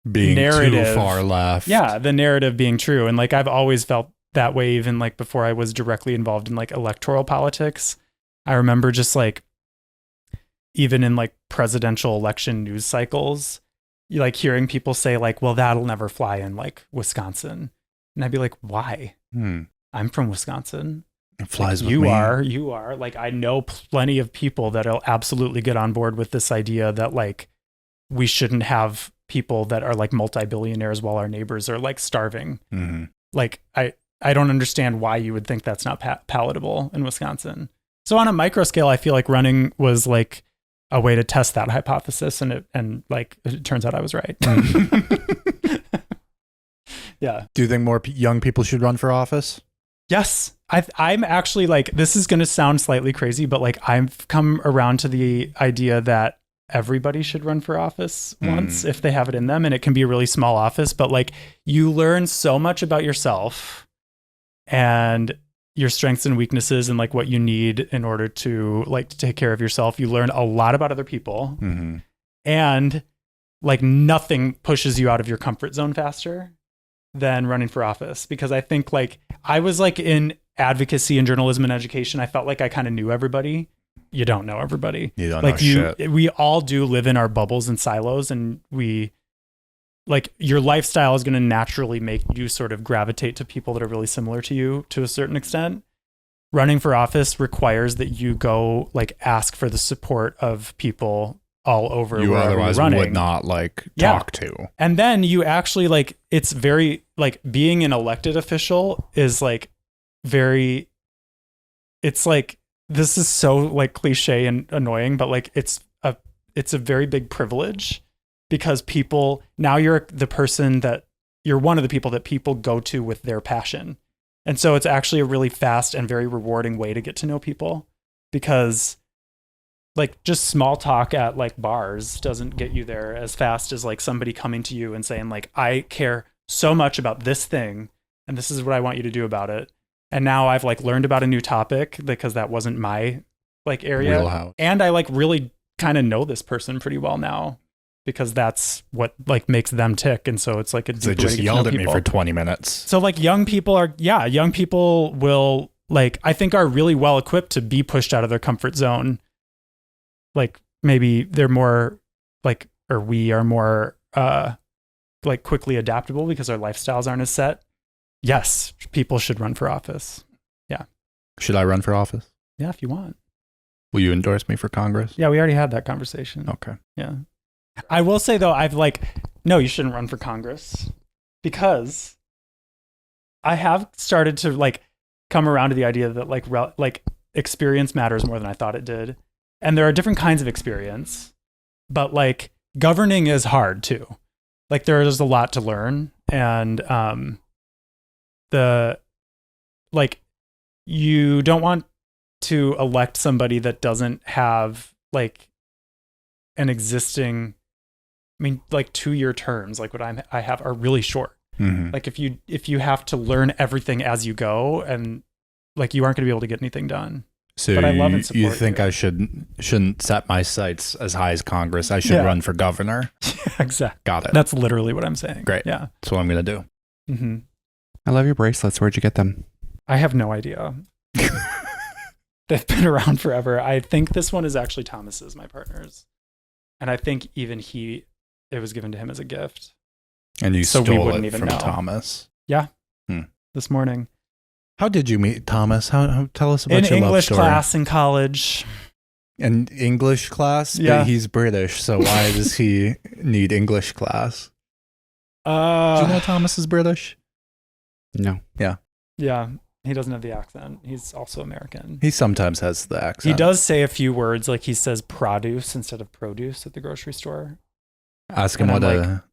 Speaker 2: being
Speaker 1: narrative
Speaker 2: too far left.
Speaker 1: Yeah, the narrative being true. And like I've always felt that way, even like before I was directly involved in like electoral politics. I remember just like, even in like presidential election news cycles, you like hearing people say like, well, that'll never fly in like Wisconsin. And I'd be like, why? I'm from Wisconsin.
Speaker 2: It flies
Speaker 1: like,
Speaker 2: with me.
Speaker 1: You are. Like, I know plenty of people that'll absolutely get on board with this idea that like we shouldn't have people that are like multi-billionaires while our neighbors are like starving. Like, I don't understand why you would think that's not palatable in Wisconsin. So on a micro scale, I feel like running was like a way to test that hypothesis, and it turns out I was right. Yeah.
Speaker 2: Do you think more young people should run for office?
Speaker 1: Yes. I'm actually like, this is going to sound slightly crazy, but like I've come around to the idea that everybody should run for office once if they have it in them, and it can be a really small office, but like you learn so much about yourself and your strengths and weaknesses and like what you need in order to like to take care of yourself. You learn a lot about other people, and like nothing pushes you out of your comfort zone faster than running for office. Because I think like I was like in advocacy and journalism and education, I felt like I kind of knew everybody. You don't know everybody.
Speaker 2: You don't
Speaker 1: like
Speaker 2: know shit.
Speaker 1: We all do live in our bubbles and silos, and we like your lifestyle is going to naturally make you sort of gravitate to people that are really similar to you to a certain extent. Running for office requires that you go like ask for the support of people all over
Speaker 2: you
Speaker 1: wherever
Speaker 2: otherwise
Speaker 1: you're running.
Speaker 2: would not like talk to.
Speaker 1: And then you actually like, it's very like being an elected official is like very, it's like this is so like cliche and annoying, but like it's a very big privilege because people, now you're one of the people that people go to with their passion. And so it's actually a really fast and very rewarding way to get to know people, because like just small talk at like bars doesn't get you there as fast as like somebody coming to you and saying like, I care so much about this thing and this is what I want you to do about it. And now I've like learned about a new topic because that wasn't my like area.
Speaker 2: Wheelhouse.
Speaker 1: And I like really kind of know this person pretty well now because that's what like makes them tick. And so it's like
Speaker 2: they just yelled at me for 20 minutes.
Speaker 1: So like young people will like, I think are really well equipped to be pushed out of their comfort zone. Like maybe they're more like, or we are more like quickly adaptable because our lifestyles aren't as set. Yes, people should run for office. Yeah.
Speaker 2: Should I run for office?
Speaker 1: Yeah, if you want.
Speaker 2: Will you endorse me for Congress?
Speaker 1: Yeah, we already had that conversation.
Speaker 2: Okay.
Speaker 1: Yeah. I will say though, I've like, no, you shouldn't run for Congress, because I have started to like come around to the idea that like experience matters more than I thought it did. And there are different kinds of experience, but like governing is hard too. Like there is a lot to learn, and you don't want to elect somebody that doesn't have like an existing, I mean, like 2-year terms, like what I have are really short.
Speaker 2: Mm-hmm.
Speaker 1: Like if you have to learn everything as you go, and like you aren't going to be able to get anything done.
Speaker 2: So
Speaker 1: but I love and support
Speaker 2: you think I shouldn't set my sights as high as Congress? I should run for governor.
Speaker 1: Exactly.
Speaker 2: Got it.
Speaker 1: That's literally what I'm saying.
Speaker 2: Great.
Speaker 1: Yeah.
Speaker 2: That's what I'm going to do.
Speaker 1: Mm-hmm.
Speaker 3: I love your bracelets. Where'd you get them?
Speaker 1: I have no idea. They've been around forever. I think this one is actually Thomas's, my partner's. And I think even it was given to him as a gift.
Speaker 2: And you
Speaker 1: so
Speaker 2: stole
Speaker 1: we wouldn't
Speaker 2: it
Speaker 1: even
Speaker 2: from
Speaker 1: know.
Speaker 2: Thomas.
Speaker 1: Yeah. This morning.
Speaker 2: How did you meet Thomas? How tell us about your
Speaker 1: in
Speaker 2: love
Speaker 1: English
Speaker 2: story.
Speaker 1: class in college.
Speaker 2: In English class?
Speaker 1: Yeah.
Speaker 2: But he's British, so why does he need English class? Do you know Thomas is British?
Speaker 3: No.
Speaker 2: Yeah.
Speaker 1: Yeah. He doesn't have the accent. He's also American.
Speaker 2: He sometimes has the accent.
Speaker 1: He does say a few words, like he says produce instead of produce at the grocery store.
Speaker 2: Ask him
Speaker 1: And
Speaker 2: what
Speaker 1: I'm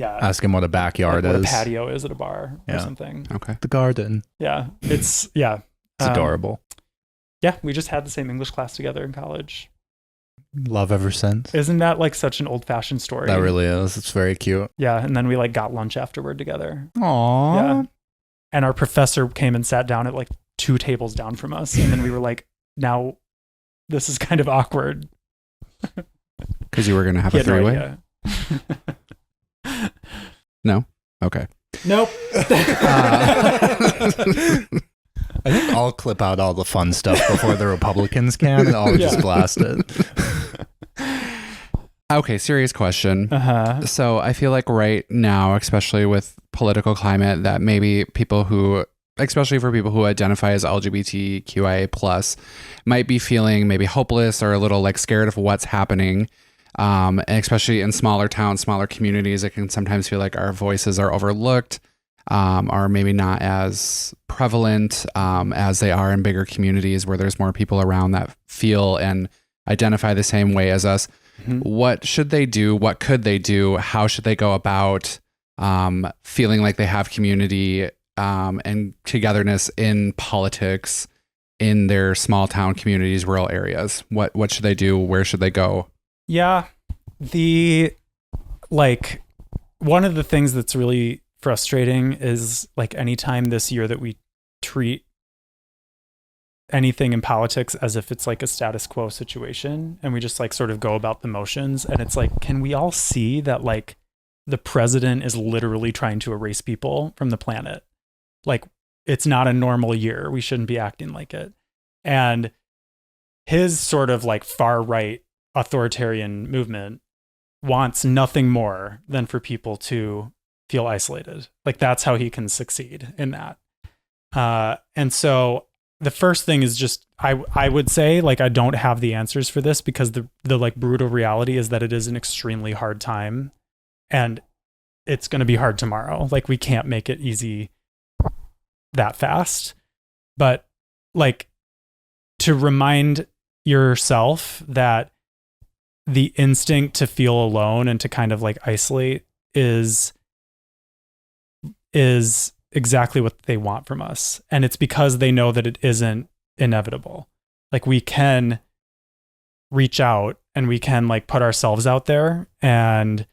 Speaker 2: ask him what a backyard
Speaker 1: like what
Speaker 2: is.
Speaker 1: a patio is at a bar or something.
Speaker 3: Okay.
Speaker 2: The garden.
Speaker 1: Yeah. It's
Speaker 2: adorable.
Speaker 1: Yeah. We just had the same English class together in college.
Speaker 2: Love ever since.
Speaker 1: Isn't that like such an old fashioned story?
Speaker 2: That really is. It's very cute.
Speaker 1: Yeah. And then we like got lunch afterward together.
Speaker 2: Aww.
Speaker 1: Yeah. And our professor came and sat down at like 2 tables down from us. And then we were like, now this is kind of awkward.
Speaker 3: Because you were going to have a three-way? No? Okay.
Speaker 1: Nope.
Speaker 2: I think I'll clip out all the fun stuff before the Republicans can, and I'll just blast it.
Speaker 3: Okay, serious question.
Speaker 1: Uh-huh.
Speaker 3: So I feel like right now, especially with political climate, that maybe people who, especially for people who identify as LGBTQIA plus, might be feeling maybe hopeless or a little like scared of what's happening. And especially in smaller towns, smaller communities, it can sometimes feel like our voices are overlooked, are maybe not as prevalent as they are in bigger communities where there's more people around that feel and identify the same way as us. Mm-hmm. What should they do? What could they do? How should they go about feeling like they have community and togetherness in politics in their small town communities, rural areas? What should they do? Where should they go?
Speaker 1: Yeah. One of the things that's really frustrating is like anytime this year that we treat anything in politics as if it's like a status quo situation and we just like sort of go about the motions, and it's like, can we all see that like the president is literally trying to erase people from the planet? Like, it's not a normal year. We shouldn't be acting like it. And his sort of like far right authoritarian movement wants nothing more than for people to feel isolated. Like, that's how he can succeed in that. And so the first thing is just, I would say, like, I don't have the answers for this, because the like brutal reality is that it is an extremely hard time, and it's going to be hard tomorrow. Like, we can't make it easy that fast. But like, to remind yourself that the instinct to feel alone and to kind of like isolate is exactly what they want from us. And it's because they know that it isn't inevitable. Like we can reach out and we can like put ourselves out there and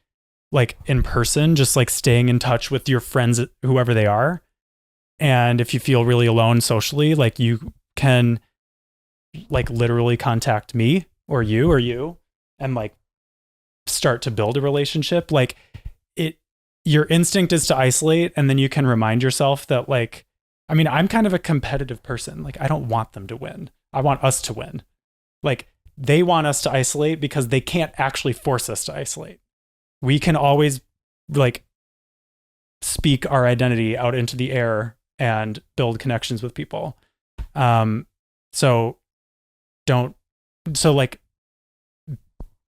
Speaker 1: like in person, just like staying in touch with your friends, whoever they are. And if you feel really alone socially, like you can like literally contact me or you and like start to build a relationship. Like your instinct is to isolate, and then you can remind yourself that like, I mean, I'm kind of a competitive person. Like I don't want them to win. I want us to win. Like they want us to isolate because they can't actually force us to isolate. We can always like speak our identity out into the air and build connections with people. So like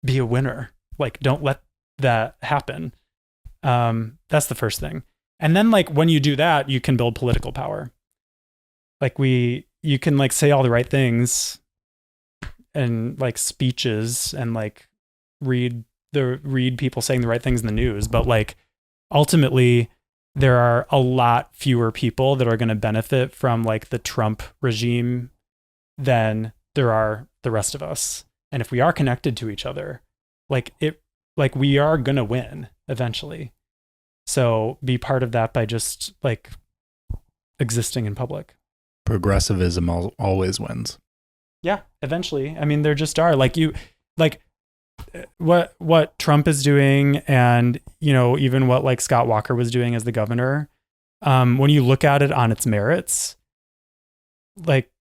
Speaker 1: be a winner. Like don't let that happen. That's the first thing. And then like when you do that, you can build political power. Like you can like say all the right things and like speeches and like read people saying the right things in the news. But like ultimately there are a lot fewer people that are going to benefit from like the Trump regime than there are the rest of us. And if we are connected to each other, like we are going to win eventually. So be part of that by just like existing in public.
Speaker 2: Progressivism always wins.
Speaker 1: Yeah, eventually. I mean, there just are like what Trump is doing, and you know, even what like Scott Walker was doing as the governor. When you look at it on its merits, like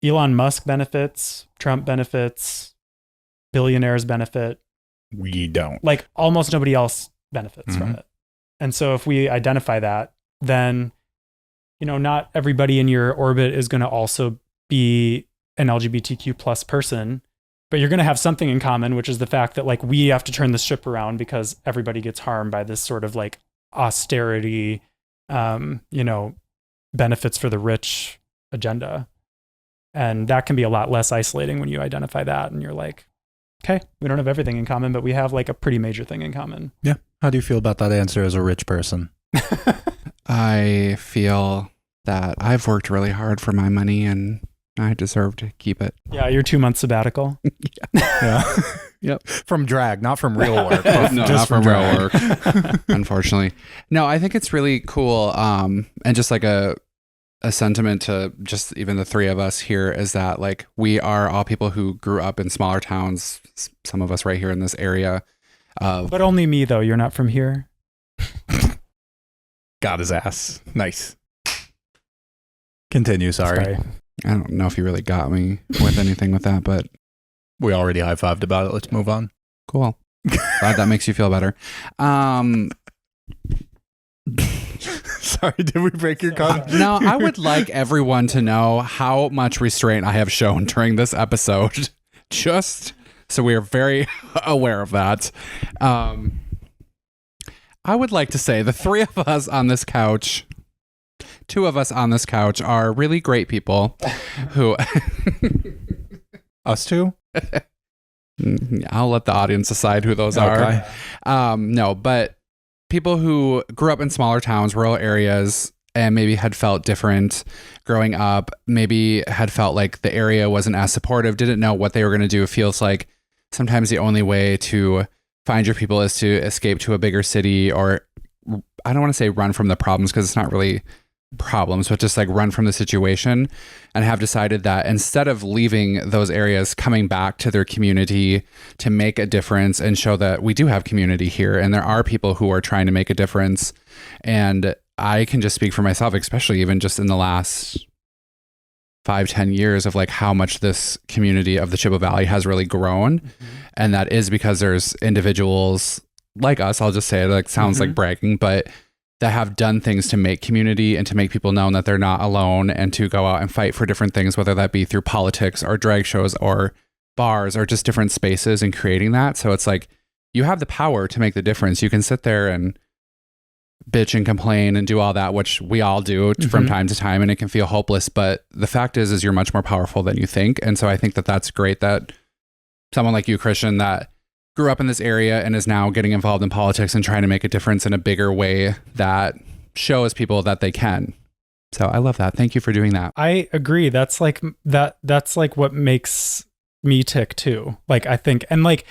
Speaker 1: Elon Musk benefits, Trump benefits, billionaires benefit.
Speaker 2: We don't.
Speaker 1: Like almost nobody else benefits from it. And so if we identify that, then, you know, not everybody in your orbit is going to also be an LGBTQ plus person, but you're going to have something in common, which is the fact that like we have to turn the ship around because everybody gets harmed by this sort of like austerity, you know, benefits for the rich agenda. And that can be a lot less isolating when you identify that and you're like, okay, we don't have everything in common, but we have like a pretty major thing in common.
Speaker 2: Yeah. How do you feel about that answer as a rich person?
Speaker 3: I feel that I've worked really hard for my money and I deserve to keep it.
Speaker 1: Yeah, your 2 month sabbatical.
Speaker 2: Yeah. Yep. From drag, not from real work.
Speaker 3: No, just not from real work. Unfortunately. No, I think it's really cool. And just like a sentiment to just even the three of us here is that like we are all people who grew up in smaller towns, some of us right here in this area.
Speaker 1: But only me though, you're not from here.
Speaker 2: Got his ass. Nice. Continue, sorry.
Speaker 3: I don't know if you really got me with anything with that, but
Speaker 2: we already high-fived about it. Let's move on.
Speaker 3: Cool. Glad that makes you feel better.
Speaker 2: Sorry, did we break your con?
Speaker 3: No, I would like everyone to know how much restraint I have shown during this episode. Just so we are very aware of that. I would like to say the three of us on this couch, two of us on this couch are really great people who...
Speaker 2: Us two?
Speaker 3: I'll let the audience decide who those are. No, but people who grew up in smaller towns, rural areas, and maybe had felt different growing up, maybe had felt like the area wasn't as supportive, didn't know what they were going to do. It feels like sometimes the only way to find your people is to escape to a bigger city, or I don't want to say run from the problems because it's not really problems, but just like run from the situation, and have decided that instead of leaving those areas, coming back to their community to make a difference and show that we do have community here and there are people who are trying to make a difference. And I can just speak for myself, especially even just in the last 5-10 years of like how much this community of the Chippewa Valley has really grown. Mm-hmm. And that is because there's individuals like us, I'll just say it, like sounds like bragging, but that have done things to make community and to make people know that they're not alone, and to go out and fight for different things, whether that be through politics or drag shows or bars or just different spaces and creating that. So it's like, you have the power to make the difference. You can sit there and bitch and complain and do all that, which we all do from time to time, and it can feel hopeless. But the fact is you're much more powerful than you think. And so I think that that's great that someone like you, Christian, that grew up in this area and is now getting involved in politics and trying to make a difference in a bigger way that shows people that they can. So I love that. Thank you for doing that.
Speaker 1: I agree. That's like what makes me tick too. Like, I think, and like,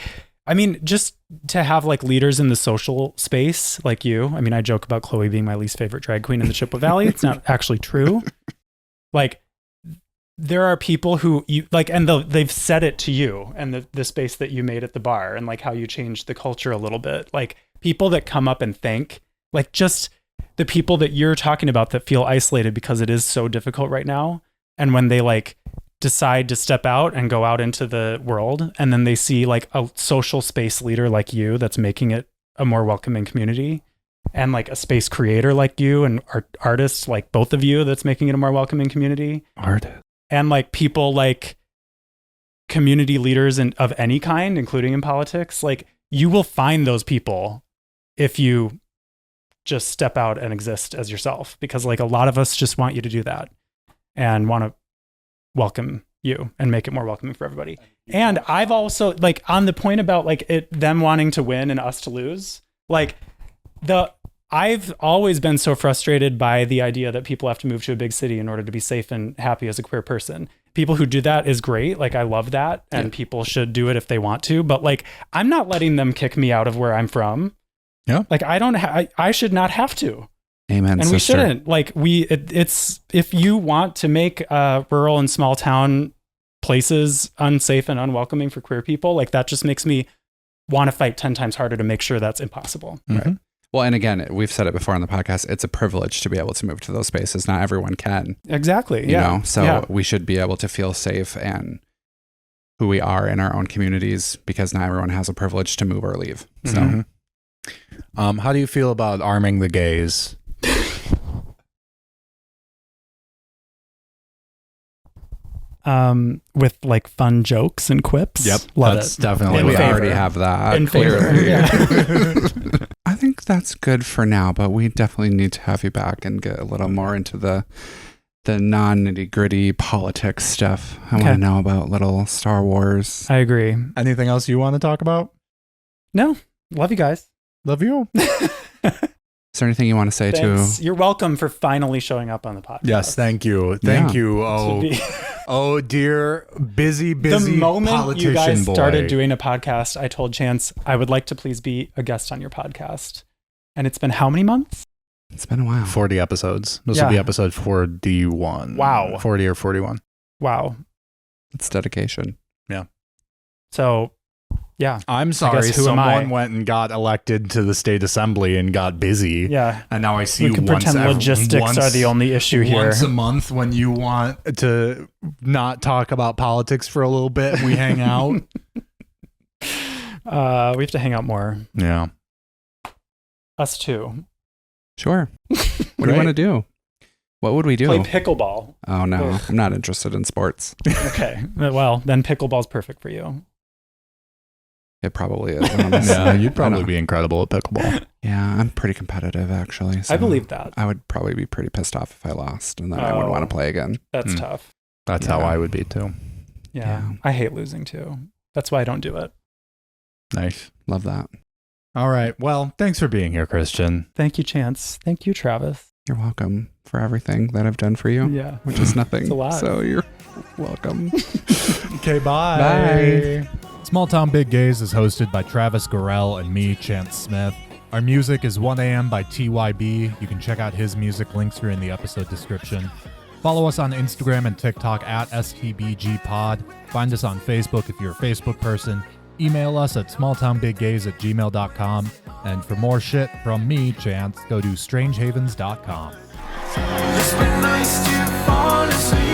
Speaker 1: I mean, just to have like leaders in the social space like you. I mean, I joke about Chloe being my least favorite drag queen in the Chippewa Valley. It's not actually true. Like, there are people who you like, and they've said it to you, and the space that you made at the bar, and like how you changed the culture a little bit. Like, people that come up and thank, like, just the people that you're talking about that feel isolated because it is so difficult right now. And when they like decide to step out and go out into the world, and then they see like a social space leader like you that's making it a more welcoming community, and like a space creator like you, and artists like both of you that's making it a more welcoming community. And like people like community leaders of any kind, including in politics, like you will find those people if you just step out and exist as yourself, because like a lot of us just want you to do that and want to welcome you and make it more welcoming for everybody. And I've also like on the point about like them wanting to win and us to lose, like I've always been so frustrated by the idea that people have to move to a big city in order to be safe and happy as a queer person. People who do that is great. Like, I love that. And people should do it if they want to. But like, I'm not letting them kick me out of where I'm from.
Speaker 2: Yeah.
Speaker 1: Like, I should not have to.
Speaker 3: Amen.
Speaker 1: And
Speaker 3: sister.
Speaker 1: we shouldn't. Like, it's if you want to make rural and small town places unsafe and unwelcoming for queer people, like that just makes me want to fight 10 times harder to make sure that's impossible.
Speaker 3: Right. Well, and again, we've said it before on the podcast, it's a privilege to be able to move to those spaces. Not everyone can.
Speaker 1: Exactly.
Speaker 3: You know, so we should be able to feel safe and who we are in our own communities, because not everyone has a privilege to move or leave. So,
Speaker 2: how do you feel about arming the gays?
Speaker 1: With like fun jokes and quips.
Speaker 2: Yep.
Speaker 1: Love
Speaker 2: that's
Speaker 1: it.
Speaker 2: definitely
Speaker 3: we already have that.
Speaker 1: In favor.
Speaker 3: Yeah. I think that's good for now, but we definitely need to have you back and get a little more into the non-nitty-gritty politics stuff. I want to know about little Star Wars.
Speaker 1: I agree.
Speaker 2: Anything else you want to talk about?
Speaker 1: No. Love you guys.
Speaker 2: Love you.
Speaker 3: Is there anything you want to say to?
Speaker 1: You're welcome for finally showing up on the podcast.
Speaker 2: Yes, thank you. Thank you. Oh, dear busy
Speaker 1: the moment
Speaker 2: politician
Speaker 1: you guys
Speaker 2: boy.
Speaker 1: started doing a podcast, I told Chance I would like to please be a guest on your podcast. And it's been how many months?
Speaker 3: It's been a while.
Speaker 2: 40 episodes. This will be episode 41.
Speaker 1: Wow.
Speaker 2: 40 or 41.
Speaker 1: Wow.
Speaker 3: It's dedication.
Speaker 2: Yeah.
Speaker 1: So, yeah.
Speaker 2: I'm sorry someone went and got elected to the state assembly and got busy.
Speaker 1: Yeah.
Speaker 2: And now I see
Speaker 1: we can pretend logistics are the only issue here.
Speaker 2: Once a month when you want to not talk about politics for a little bit and we hang out.
Speaker 1: We have to hang out more.
Speaker 2: Yeah.
Speaker 1: Us too.
Speaker 3: Sure. What do you want to do? What would we do?
Speaker 1: Play pickleball.
Speaker 3: Oh, no. I'm not interested in sports.
Speaker 1: Okay. Well, then pickleball's perfect for you.
Speaker 3: It probably is.
Speaker 2: Yeah, you'd probably be incredible at pickleball.
Speaker 3: Yeah, I'm pretty competitive, actually. So
Speaker 1: I believe that.
Speaker 3: I would probably be pretty pissed off if I lost, and then I wouldn't want to play again.
Speaker 1: That's tough.
Speaker 2: That's how I would be, too.
Speaker 1: Yeah. I hate losing, too. That's why I don't do it.
Speaker 2: Nice.
Speaker 3: Love that.
Speaker 2: All right. Well, thanks for being here, Christian.
Speaker 1: Thank you, Chance. Thank you, Travis.
Speaker 3: You're welcome for everything that I've done for you.
Speaker 1: Yeah.
Speaker 3: Which is nothing.
Speaker 1: It's a lot.
Speaker 3: So you're welcome.
Speaker 2: Okay, bye.
Speaker 3: Bye.
Speaker 4: Small Town Big Gays is hosted by Travis Gorell and me, Chance Smith. Our music is 1 AM by TYB. You can check out his music, links are in the episode description. Follow us on Instagram and TikTok at STBG Pod. Find us on Facebook if you're a Facebook person. Email us at smalltownbiggays@gmail.com. And for more shit from me, Chance, go to strangehavens.com.
Speaker 5: It's been nice to fall asleep.